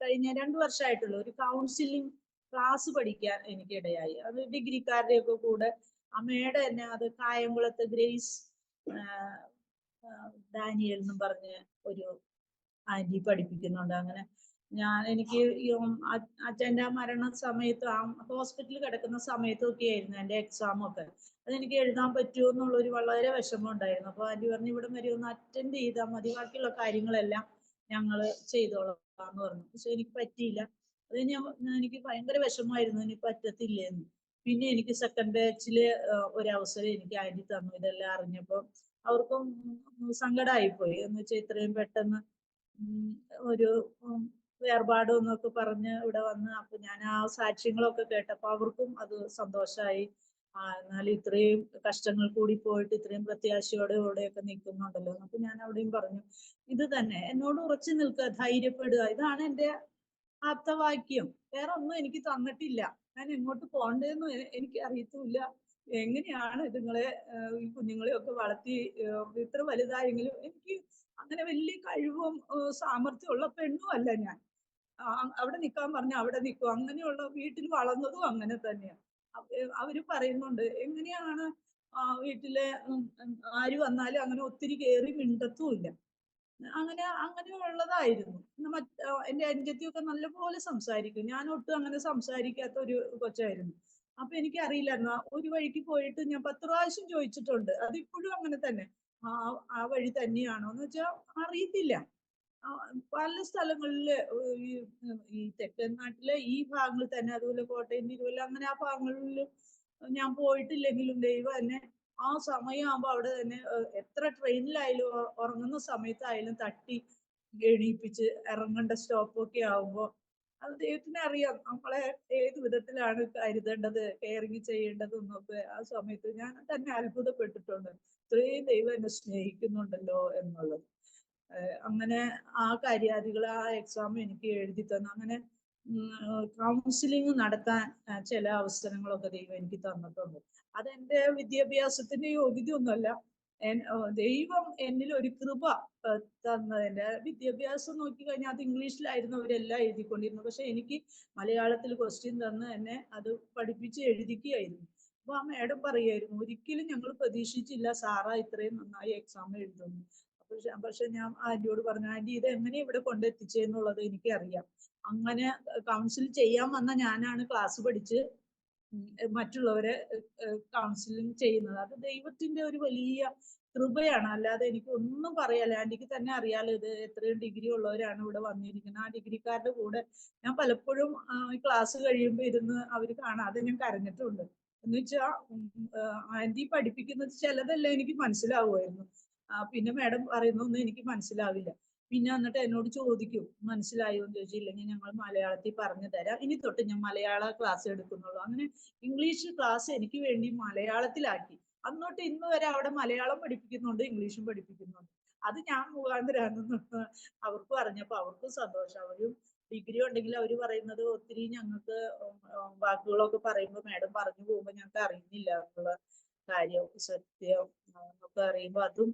[SPEAKER 2] കഴിഞ്ഞ 2 വർഷമായിട്ടുള്ള ഒരു കൗൺസിലിംഗ് ക്ലാസ് പഠിക്കാൻ എനിക്ക് ഇടയായി. അത് ഡിഗ്രിക്കാരുടെയൊക്കെ കൂടെ അമ്മയുടെ തന്നെ അത് കായംകുളത്ത് ഗ്രേസ് ഡാനിയൽ എന്നും പറഞ്ഞ് ഒരു ആന്റി പഠിപ്പിക്കുന്നുണ്ട്. അങ്ങനെ എനിക്ക് അച്ഛൻ്റെ മരണ സമയത്ത് ഹോസ്പിറ്റലിൽ കിടക്കുന്ന സമയത്തൊക്കെ ആയിരുന്നു എൻ്റെ എക്സാം ഒക്കെ. അതെനിക്ക് എഴുതാൻ പറ്റുമോ എന്നുള്ളൊരു വളരെ വിഷമം ഉണ്ടായിരുന്നു. അപ്പൊ ആന്റി പറഞ്ഞു, ഇവിടെ വരെ ഒന്ന് അറ്റൻഡ് ചെയ്താൽ മതി, ബാക്കിയുള്ള കാര്യങ്ങളെല്ലാം ഞങ്ങൾ ചെയ്തോളാം എന്ന് പറഞ്ഞു. പക്ഷെ എനിക്ക് പറ്റിയില്ല. അത് എനിക്ക് ഭയങ്കര വിഷമമായിരുന്നു, എനിക്ക് പറ്റത്തില്ലേന്ന്. പിന്നെ എനിക്ക് സെക്കൻഡ് ബാച്ചില് ഒരവസരം എനിക്ക് ആന്റി തന്നു. ഇതെല്ലാം അറിഞ്ഞപ്പോൾ അവർക്കും സങ്കടമായിപ്പോയി. എന്ന് വെച്ചാൽ ഇത്രയും പെട്ടെന്ന് ഒരു വേർപാട് എന്നൊക്കെ പറഞ്ഞ് ഇവിടെ വന്ന്. അപ്പൊ ഞാൻ ആ സാക്ഷ്യങ്ങളൊക്കെ കേട്ടപ്പോ അവർക്കും അത് സന്തോഷമായി. എന്നാലും ഇത്രയും കഷ്ടങ്ങൾ കൂടി പോയിട്ട് ഇത്രയും പ്രത്യാശയോടെ ഇവിടെയൊക്കെ നിൽക്കുന്നുണ്ടല്ലോ. അപ്പൊ ഞാൻ അവിടെയും പറഞ്ഞു, ഇത് തന്നെ എന്നോട് ഉറച്ചു നിൽക്കുക, ധൈര്യപ്പെടുക, ഇതാണ് എൻ്റെ ആപ്തവാക്യം. വേറെ ഒന്നും എനിക്ക് തന്നിട്ടില്ല. ഞാൻ എങ്ങോട്ട് പോകണ്ടേന്ന് എനിക്ക് അറിയത്തുമില്ല. എങ്ങനെയാണ് ഇതുങ്ങളെ ഈ കുഞ്ഞുങ്ങളെയൊക്കെ വളർത്തി ഇത്ര വലുതായെങ്കിലും എനിക്ക് അങ്ങനെ വലിയ കഴിവും സാമർഥ്യമുള്ള പെണ്ണും അല്ല ഞാൻ. അവിടെ നിൽക്കാൻ പറഞ്ഞ അവിടെ നിൽക്കും. അങ്ങനെയുള്ള വീട്ടിൽ വളർന്നതും അങ്ങനെ തന്നെയാണ്. അവര് പറയുന്നുണ്ട്, എങ്ങനെയാണ് വീട്ടിലെ ആര് വന്നാലും അങ്ങനെ ഒത്തിരി കയറി മിണ്ടത്തുമില്ല. അങ്ങനെയുള്ളതായിരുന്നു. എന്റെ അനുജത്തിയൊക്കെ നല്ലപോലെ സംസാരിക്കും. ഞാൻ ഒട്ടും അങ്ങനെ സംസാരിക്കാത്ത ഒരു കൊച്ചായിരുന്നു. അപ്പൊ എനിക്ക് അറിയില്ലായിരുന്നു. ഒരു വഴിക്ക് പോയിട്ട് ഞാൻ 10 പ്രാവശ്യം ചോദിച്ചിട്ടുണ്ട്. അതിപ്പോഴും അങ്ങനെ തന്നെ. ആ വഴി തന്നെയാണോ എന്ന് വെച്ചാൽ അറിയത്തില്ല. പല സ്ഥലങ്ങളില് ഈ തെക്കൻ നാട്ടിലെ ഈ ഭാഗങ്ങളിൽ തന്നെ, അതുപോലെ കോട്ടയം, തിരുവല്ല, അങ്ങനെ ആ ഭാഗങ്ങളിൽ ഞാൻ പോയിട്ടില്ലെങ്കിലും ദൈവം എന്നെ ആ സമയമാകുമ്പോ അവിടെ തന്നെ എത്ര ട്രെയിനിലായാലും ഉറങ്ങുന്ന സമയത്തായാലും തട്ടി എണീപ്പിച്ച് ഇറങ്ങേണ്ട സ്റ്റോപ്പൊക്കെ ആവുമ്പോ അത് ദൈവത്തിന് അറിയാം നമ്മളെ ഏത് വിധത്തിലാണ് കരുതേണ്ടത്, കെയറിങ് ചെയ്യേണ്ടത് എന്നൊക്കെ. ആ സമയത്ത് ഞാൻ തന്നെ അത്ഭുതപ്പെട്ടിട്ടുണ്ട്. ഇത്രയും ദൈവം എന്നെ സ്നേഹിക്കുന്നുണ്ടല്ലോ എന്നുള്ളത്. അങ്ങനെ ആ കാര്യാദികൾ ആ എക്സാം എനിക്ക് എഴുതി തന്നു. അങ്ങനെ കൗൺസിലിംഗ് നടത്താൻ ചില അവസരങ്ങളൊക്കെ ദൈവം എനിക്ക് തന്നിട്ടുണ്ട്. അതെന്റെ വിദ്യാഭ്യാസത്തിന്റെ യോഗ്യതയൊന്നുമല്ല. ദൈവം എന്നിൽ ഒരു കൃപ തന്നതിന്റെ. വിദ്യാഭ്യാസം നോക്കിക്കഴിഞ്ഞാൽ അത് ഇംഗ്ലീഷിലായിരുന്നു അവരെല്ലാം എഴുതിക്കൊണ്ടിരുന്നത്. പക്ഷെ എനിക്ക് മലയാളത്തിൽ ക്വസ്റ്റ്യൻ തന്ന് എന്നെ അത് പഠിപ്പിച്ച് എഴുതിക്കുകയായിരുന്നു. അപ്പൊ ആ മേഡം പറയായിരുന്നു, ഒരിക്കലും ഞങ്ങൾ പ്രതീക്ഷിച്ചില്ല സാറാ ഇത്രയും നന്നായി എക്സാം എഴുതുന്നു. പക്ഷെ ഞാൻ ആന്റിയോട് പറഞ്ഞു, ആന്റി ഇത് എങ്ങനെ ഇവിടെ കൊണ്ടെത്തിച്ചെന്നുള്ളത് എനിക്കറിയാം. അങ്ങനെ കൗൺസിൽ ചെയ്യാൻ വന്ന ഞാനാണ് ക്ലാസ് പഠിച്ച് മറ്റുള്ളവരെ കൗൺസിലിംഗ് ചെയ്യുന്നത്. അത് ദൈവത്തിന്റെ ഒരു വലിയ കൃപയാണ്. അല്ലാതെ എനിക്ക് ഒന്നും പറയാല്ല. ആന്റിക്ക് തന്നെ അറിയാലോ, ഇത് എത്രയും ഡിഗ്രി ഉള്ളവരാണ് ഇവിടെ വന്നിരിക്കുന്നത്. ആ ഡിഗ്രിക്കാരുടെ കൂടെ ഞാൻ പലപ്പോഴും ക്ലാസ് കഴിയുമ്പോൾ ഇരുന്ന് അവര് കാണാതെ ഞാൻ കരഞ്ഞിട്ടുണ്ട്. എന്ന് വെച്ചാ ആന്റി പഠിപ്പിക്കുന്നത് ചിലതെല്ലാം എനിക്ക് മനസ്സിലാവുമായിരുന്നു. പിന്നെ മാഡം പറയുന്നൊന്നും എനിക്ക് മനസ്സിലാവില്ല. പിന്നെ എന്നിട്ട് എന്നോട് ചോദിക്കും, മനസ്സിലായോ എന്ന് ചോദിച്ചില്ലെങ്കിൽ ഞങ്ങൾ മലയാളത്തിൽ പറഞ്ഞു തരാം, ഇനി തൊട്ട് ഞാൻ മലയാള ക്ലാസ് എടുക്കുന്നുള്ളൂ. അങ്ങനെ ഇംഗ്ലീഷ് ക്ലാസ് എനിക്ക് വേണ്ടി മലയാളത്തിലാക്കി. അന്നോട്ട് ഇന്ന് വരെ അവിടെ മലയാളം പഠിപ്പിക്കുന്നുണ്ട്, ഇംഗ്ലീഷും പഠിപ്പിക്കുന്നുണ്ട്. അത് ഞാൻ മുഖാന്തരാണെന്ന് അവർക്ക് പറഞ്ഞപ്പോ അവർക്കും സന്തോഷം. അവരും ഡിഗ്രി ഉണ്ടെങ്കിൽ അവര് പറയുന്നത് ഒത്തിരി ഞങ്ങൾക്ക് വാക്കുകളൊക്കെ പറയുമ്പോൾ മാഡം പറഞ്ഞു പോകുമ്പോൾ ഞങ്ങൾക്ക് അറിയുന്നില്ല എന്നുള്ള കാര്യം, സത്യം എന്നൊക്കെ അറിയുമ്പോൾ അതും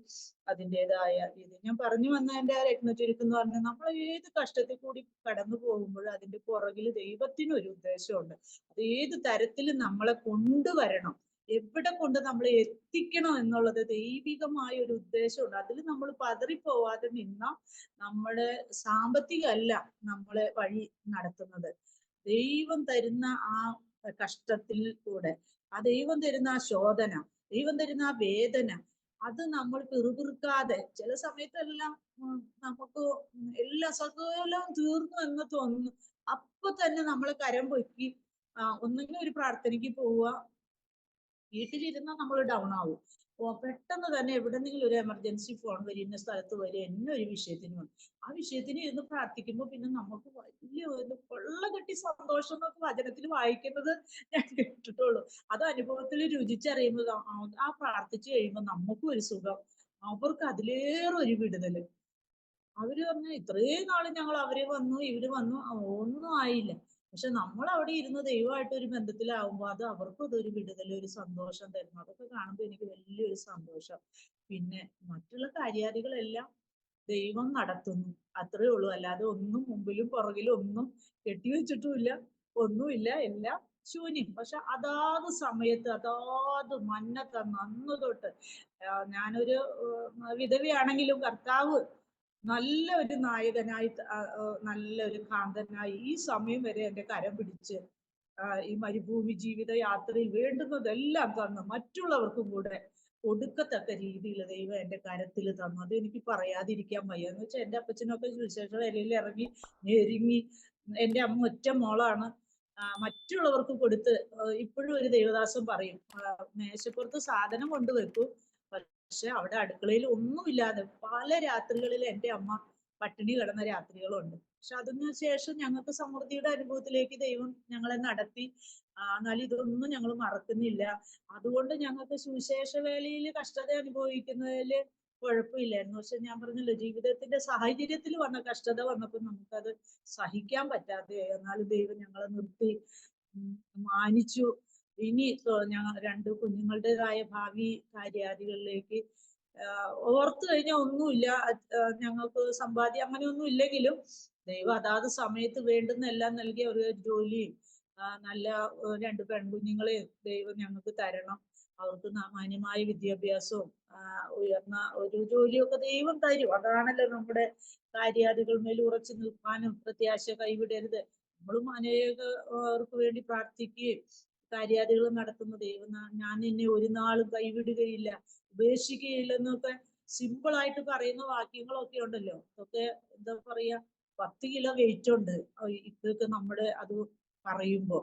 [SPEAKER 2] അതിൻ്റെതായ ഇത്. ഞാൻ പറഞ്ഞു വന്നതിന്റെ രത്നചുരുക്കം എന്ന് പറഞ്ഞാൽ, നമ്മൾ ഏത് കഷ്ടത്തിൽ കൂടി കടന്നു പോകുമ്പോഴും അതിന്റെ പുറകിൽ ദൈവത്തിന് ഒരു ഉദ്ദേശമുണ്ട്. അത് ഏത് തരത്തിൽ നമ്മളെ കൊണ്ടുവരണം, എവിടെ കൊണ്ട് നമ്മളെ എത്തിക്കണം എന്നുള്ളത് ദൈവികമായ ഒരു ഉദ്ദേശമുണ്ട്. അതിൽ നമ്മൾ പതറിപ്പോവാതെ നിന്ന നമ്മുടെ സാമ്പത്തികമല്ല നമ്മളെ വഴി നടത്തുന്നത്. ദൈവം തരുന്ന ആ കഷ്ടത്തിൽ കൂടെ, ആ ദൈവം തരുന്ന ആ ശോധന, ദൈവം തരുന്ന ആ വേദന, അത് നമ്മൾ പിറുപിറുക്കാതെ, ചില സമയത്തെല്ലാം നമുക്ക് എല്ലാ സകലം തീർന്നു എന്ന് തോന്നുന്നു. അപ്പൊ തന്നെ നമ്മളെ കരം പൊക്കി ഒന്നെങ്കിൽ ഒരു പ്രാർത്ഥനയ്ക്ക് പോവുക. വീട്ടിലിരുന്നാൽ നമ്മൾ ഡൗൺ ആവും. പെട്ടെന്ന് തന്നെ എവിടെന്നെങ്കിലും ഒരു എമർജൻസി ഫോൺ വരും, ഇന്ന സ്ഥലത്ത് വരും, എന്നെ ഒരു വിഷയത്തിന് വന്നു. ആ വിഷയത്തിന് ഇരുന്ന് പ്രാർത്ഥിക്കുമ്പോൾ പിന്നെ നമുക്ക് വലിയ ഒരു കൊള്ളകെട്ടി സന്തോഷം എന്നൊക്കെ വചനത്തിൽ വായിക്കുന്നത് ഞാൻ കേട്ടിട്ടുള്ളൂ. അത് അനുഭവത്തിൽ രുചിച്ചറിയുമ്പോൾ ആ പ്രാർത്ഥിച്ചു കഴിയുമ്പോൾ നമുക്കും ഒരു സുഖം, അവർക്ക് അതിലേറെ ഒരു വിടുതല്. അവര് പറഞ്ഞു ഇത്രയും നാള് ഞങ്ങൾ അവര് വന്നു ഇവര് വന്നു ഒന്നും ആയില്ല. പക്ഷെ നമ്മൾ അവിടെ ഇരുന്ന് ദൈവമായിട്ട് ഒരു ബന്ധത്തിലാവുമ്പോൾ അത് അവർക്കും അതൊരു വിടുതൽ, ഒരു സന്തോഷം തരുന്നു. അതൊക്കെ കാണുമ്പോൾ എനിക്ക് വലിയൊരു സന്തോഷം. പിന്നെ മറ്റുള്ള കാര്യാദികളെല്ലാം ദൈവം നടത്തുന്നു, അത്രേ ഉള്ളൂ. അല്ലാതെ ഒന്നും മുമ്പിലും പുറകിലും ഒന്നും കെട്ടിവെച്ചിട്ടുമില്ല, ഒന്നുമില്ല, എല്ലാം ശൂന്യം. പക്ഷെ അതാത് സമയത്ത് അതാത് മന്ന തന്നു. അന്ന് തൊട്ട് ഞാനൊരു വിധവയാണെങ്കിലും കർത്താവ് നല്ല ഒരു നായകനായി, നല്ല ഒരു കാന്തനായി ഈ സമയം വരെ എന്റെ കരം പിടിച്ച് ഈ മരുഭൂമി ജീവിത യാത്രയിൽ വേണ്ടുന്നതെല്ലാം തന്നു, മറ്റുള്ളവർക്കും കൂടെ കൊടുക്കത്തക്ക രീതിയിൽ ദൈവം എന്റെ കരത്തിൽ തന്നു. അത് എനിക്ക് പറയാതിരിക്കാൻ വയ്യ. എന്ന് വെച്ചാൽ എന്റെ അപ്പച്ചനൊക്കെ സുവിശേഷ വേലയിൽ ഇറങ്ങി ഞെരുങ്ങി. എന്റെ അമ്മ ഒറ്റ മോളാണ്. മറ്റുള്ളവർക്ക് കൊടുത്ത് ഇപ്പോഴും ഒരു ദേവദാസൻ പറയും, മേശപ്പുറത്ത് സാധനം കൊണ്ടുവെക്കും, പക്ഷെ അവിടെ അടുക്കളയിൽ ഒന്നുമില്ലാതെ പല രാത്രികളിൽ എൻ്റെ അമ്മ പട്ടിണി കിടന്ന രാത്രികളുണ്ട്. പക്ഷെ അതിന് ശേഷം ഞങ്ങൾക്ക് സമൃദ്ധിയുടെ അനുഭവത്തിലേക്ക് ദൈവം ഞങ്ങളെ നടത്തി. എന്നാൽ ഇതൊന്നും ഞങ്ങൾ മറക്കുന്നില്ല. അതുകൊണ്ട് ഞങ്ങൾക്ക് സുവിശേഷ വേലയിൽ കഷ്ടത അനുഭവിക്കുന്നതിൽ കുഴപ്പമില്ലായിരുന്നു. പക്ഷെ ഞാൻ പറഞ്ഞല്ലോ, ജീവിതത്തിന്റെ സാഹചര്യത്തിൽ വന്ന കഷ്ടത വന്നപ്പോൾ നമുക്കത് സഹിക്കാൻ പറ്റാതെ, എന്നാലും ദൈവം ഞങ്ങളെ നിർത്തി മാനിച്ചു. ഇനി ഞങ്ങൾ രണ്ട് കുഞ്ഞുങ്ങളുടേതായ ഭാവി കാര്യാദികളിലേക്ക് ഓർത്തു കഴിഞ്ഞാൽ ഒന്നുമില്ല. ഞങ്ങൾക്ക് സമ്പാദ്യം അങ്ങനെയൊന്നും ഇല്ലെങ്കിലും ദൈവം അതാത് സമയത്ത് വേണ്ടുന്ന എല്ലാം നൽകി ഒരു ജോലിയും നല്ല രണ്ട് പെൺകുഞ്ഞുങ്ങളെയും ദൈവം ഞങ്ങൾക്ക് തരണം. അവർക്ക് മാന്യമായ വിദ്യാഭ്യാസവും ഉയർന്ന ഒരു ജോലിയൊക്കെ ദൈവം തരും. അതാണല്ലോ നമ്മുടെ കാര്യാദികൾ മേൽ ഉറച്ചു നിൽക്കാനും പ്രത്യാശ കൈവിടരുത്. നമ്മളും അനേകർക്ക് വേണ്ടി പ്രാർത്ഥിക്കുകയും കാര്യാദികൾ നടത്തുന്ന ദൈവം ഞാൻ നിന്നെ ഒരു നാളും കൈവിടുകയില്ല ഉപേക്ഷിക്കുകയില്ലെന്നൊക്കെ സിമ്പിളായിട്ട് പറയുന്ന വാക്യങ്ങളൊക്കെ ഉണ്ടല്ലോ. അതൊക്കെ എന്താ പറയാ, 10 കിലോ വെയിറ്റ് ഉണ്ട് ഇതൊക്കെ നമ്മുടെ അത് പറയുമ്പോ.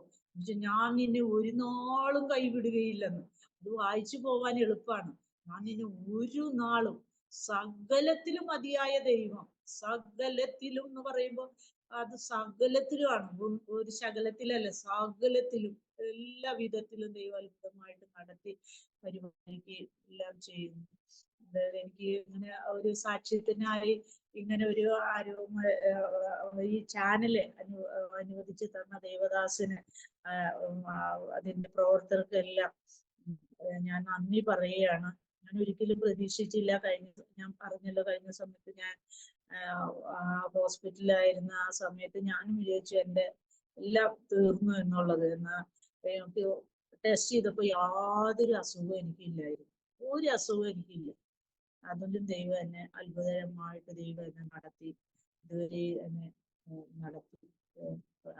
[SPEAKER 2] ഞാൻ നിന്നെ ഒരു നാളും കൈവിടുകയില്ലെന്ന്. അത് വായിച്ചു പോവാൻ എളുപ്പമാണ്. ഞാൻ നിന്നെ ഒരു നാളും, സകലത്തിലും മതിയായ ദൈവം, സകലത്തിലും എന്ന് പറയുമ്പോൾ അത് സകലത്തിലുമാണ്. ഒരു ശകലത്തിലല്ല, സകലത്തിലും എല്ലാ വിധത്തിലും ദൈവം അത്ഭുതമായിട്ട് നടത്തി പരിപാലിക്കുകയും എല്ലാം ചെയ്യുന്നു. അതായത് എനിക്ക് ഇങ്ങനെ ഒരു സാക്ഷ്യത്തിനായി ഇങ്ങനെ ഒരു ഈ ചാനല് അനുവദിച്ച് തന്ന ദേവദാസിന് അതിന്റെ പ്രവർത്തകർക്കെല്ലാം ഞാൻ നന്ദി പറയുകയാണ്. ഞാൻ ഒരിക്കലും പ്രതീക്ഷിച്ചില്ല. ഞാൻ പറഞ്ഞല്ലോ, കഴിഞ്ഞ സമയത്ത് ഞാൻ ഹോസ്പിറ്റലായിരുന്ന ആ സമയത്ത് ഞാനും വിചാരിച്ചു എന്റെ എല്ലാം തീർന്നു എന്നുള്ളത്. എനിക്ക് ടെസ്റ്റ് ചെയ്തപ്പോൾ യാതൊരു അസുഖവും എനിക്കില്ലായിരുന്നു, ഒരു അസുഖവും എനിക്കില്ല. അതിലും ദൈവം എന്നെ അത്ഭുതകരമായിട്ട് ദൈവം എന്നെ നടത്തി, ഇതുവരെ എന്നെ നടത്തി.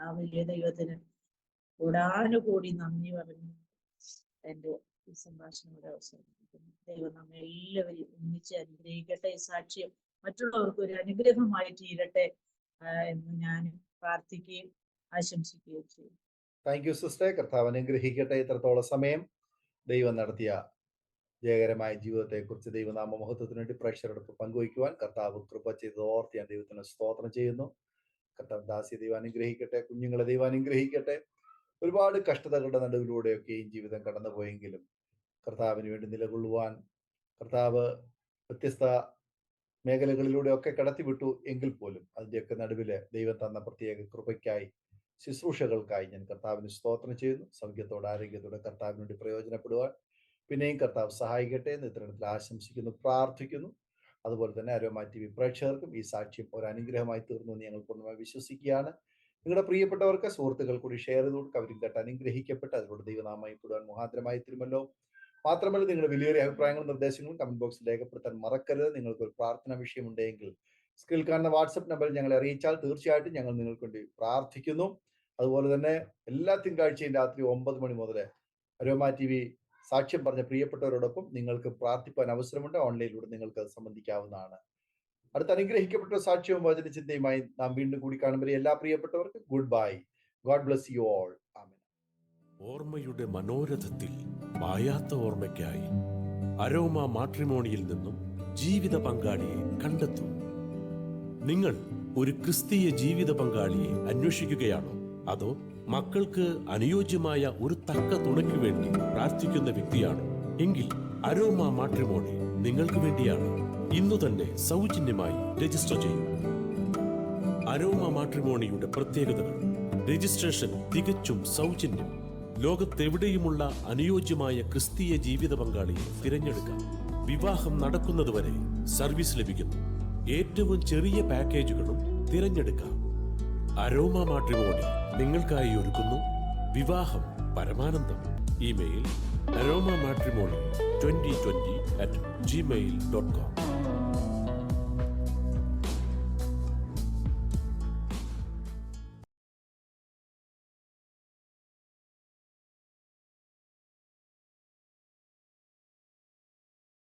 [SPEAKER 2] ആ വലിയ ദൈവത്തിന് കൂടാനുകൂടി നന്ദി പറഞ്ഞു എന്റെ ഈ സംഭാഷണം ഇവിടെ അവസാനിപ്പിക്കുന്നു. ദൈവം നമ്മെ എല്ലാവരെയും ഒന്നിച്ച് അനുഗ്രഹിക്കട്ടെ. ഈ സാക്ഷ്യം മറ്റുള്ളവർക്ക് ഒരു അനുഗ്രഹമായി തീരട്ടെ എന്ന് ഞാൻ പ്രാർത്ഥിക്കുകയും ആശംസിക്കുകയും ചെയ്യും.
[SPEAKER 1] Thank you sister. കർത്താവ് അനുഗ്രഹിക്കട്ടെ. ഇത്രത്തോളം സമയം ദൈവം നടത്തിയ ജയകരമായ ജീവിതത്തെക്കുറിച്ച് ദൈവനാമ മഹത്വത്തിന് വേണ്ടി പ്രേക്ഷകരോടൊത്ത് പങ്കുവയ്ക്കുവാൻ കർത്താവ് കൃപ ചെയ്ത് ഓർത്ത് ഞാൻ ദൈവത്തിന് സ്തോത്രം ചെയ്യുന്നു. കർത്താവ് ദാസി ദൈവം അനുഗ്രഹിക്കട്ടെ, കുഞ്ഞുങ്ങളെ ദൈവം അനുഗ്രഹിക്കട്ടെ. ഒരുപാട് കഷ്ടതകളുടെ നടുവിലൂടെയൊക്കെയും ജീവിതം കടന്നുപോയെങ്കിലും കർത്താവിന് വേണ്ടി നിലകൊള്ളുവാൻ കർത്താവ് വ്യത്യസ്ത മേഖലകളിലൂടെയൊക്കെ കടത്തിവിട്ടു എങ്കിൽ പോലും അതിൻ്റെയൊക്കെ നടുവില് ദൈവം തന്ന പ്രത്യേക കൃപയ്ക്കായി, ശുശ്രൂഷകൾക്കായി ഞാൻ കർത്താവിന് സ്തോത്രം ചെയ്യുന്നു. സൗഖ്യത്തോടെ ആരോഗ്യത്തോടെ കർത്താവിന് വേണ്ടി പ്രയോജനപ്പെടുവാൻ പിന്നെയും കർത്താവ് സഹായിക്കട്ടെ എന്ന് ഇത്തരത്തിൽ ആശംസിക്കുന്നു, പ്രാർത്ഥിക്കുന്നു. അതുപോലെ തന്നെ അരോമ TV പ്രേക്ഷകർക്കും ഈ സാക്ഷ്യം ഒരു അനുഗ്രഹമായി തീർന്നു എന്ന് ഞങ്ങൾ പൂർണ്ണമായി വിശ്വസിക്കുകയാണ്. നിങ്ങളുടെ പ്രിയപ്പെട്ടവർക്ക്, സുഹൃത്തുക്കൾ കൂടി ഷെയർ ചെയ്ത് കൊടുക്കുക. അവരും കേട്ട് അനുഗ്രഹിക്കപ്പെട്ട് അതിലൂടെ ദൈവനാമമായി കൂടുവാൻ മുഖാന്തരമായി തീരുമല്ലോ. മാത്രമല്ല, നിങ്ങളുടെ വലിയൊരു അഭിപ്രായങ്ങളും നിർദ്ദേശങ്ങളും കമന്റ് ബോക്സിൽ രേഖപ്പെടുത്താൻ മറക്കരുത്. നിങ്ങൾക്ക് ഒരു പ്രാർത്ഥന വിഷയം ഉണ്ടെങ്കിൽ സ്ക്രീനിൽ കാണുന്ന വാട്സപ്പ് നമ്പറിൽ ഞങ്ങളെ അറിയിച്ചാൽ തീർച്ചയായിട്ടും ഞങ്ങൾ നിങ്ങൾക്ക് വേണ്ടി പ്രാർത്ഥിക്കുന്നു. അതുപോലെ തന്നെ എല്ലാ തിങ്കളാഴ്ചയും രാത്രി 9 മണി മുതൽ അരോമ TV സാക്ഷ്യം പറഞ്ഞ പ്രിയപ്പെട്ടവരോടൊപ്പം നിങ്ങൾക്ക് പ്രാർത്ഥിപ്പാൻ അവസരമുണ്ട്. ഓൺലൈനിലൂടെ നിങ്ങൾക്ക് അത് സംബന്ധിക്കാവുന്നതാണ്. അടുത്ത അനുഗ്രഹിക്കപ്പെട്ട സാക്ഷ്യവും വചനചിന്തയുമായി നാം വീണ്ടും കൂടി കാണുമ്പോൾ എല്ലാ പ്രിയപ്പെട്ടവർക്കും good bye. God bless you all. Amen.
[SPEAKER 3] ഓർമ്മയുടെ മനോരഥത്തിൽ മായാത്ത ഓർമ്മയ്ക്കായി അരോമ മാട്രിമോണിയിൽ നിന്നും ജീവിത പങ്കാളിയെ കണ്ടെത്തൂ. നിങ്ങൾ ഒരു ക്രിസ്തീയ ജീവിത പങ്കാളിയെ അന്വേഷിക്കുകയാണോ? അതോ മക്കൾക്ക് അനുയോജ്യമായ ഒരു തക്ക തുണയ്ക്ക് വേണ്ടി പ്രാർത്ഥിക്കുന്ന വ്യക്തിയാണോ? എങ്കിൽ അരോമ മാട്രിമോണി നിങ്ങൾക്ക് വേണ്ടിയാണ്. ഇന്നു തന്നെ സൗജന്യമായി രജിസ്റ്റർ ചെയ്യൂ. അരോമ മാട്രിമോണിയുടെ പ്രത്യേകതകൾ: രജിസ്ട്രേഷൻ തികച്ചും സൗജന്യം. ലോകത്തെവിടെയുമുള്ള അനുയോജ്യമായ ക്രിസ്തീയ ജീവിത പങ്കാളിയെ തിരഞ്ഞെടുക്കാം. വിവാഹം നടക്കുന്നതുവരെ സർവീസ് ലഭിക്കുന്നു. ഏറ്റവും ചെറിയ പാക്കേജുകളും തിരഞ്ഞെടുക്കാം. അരോമ മാട്രിമോണി നിങ്ങൾക്കായി ഒരുക്കുന്നു വിവാഹം പരമാനന്ദം. Email aroma matrimony2020@gmail.com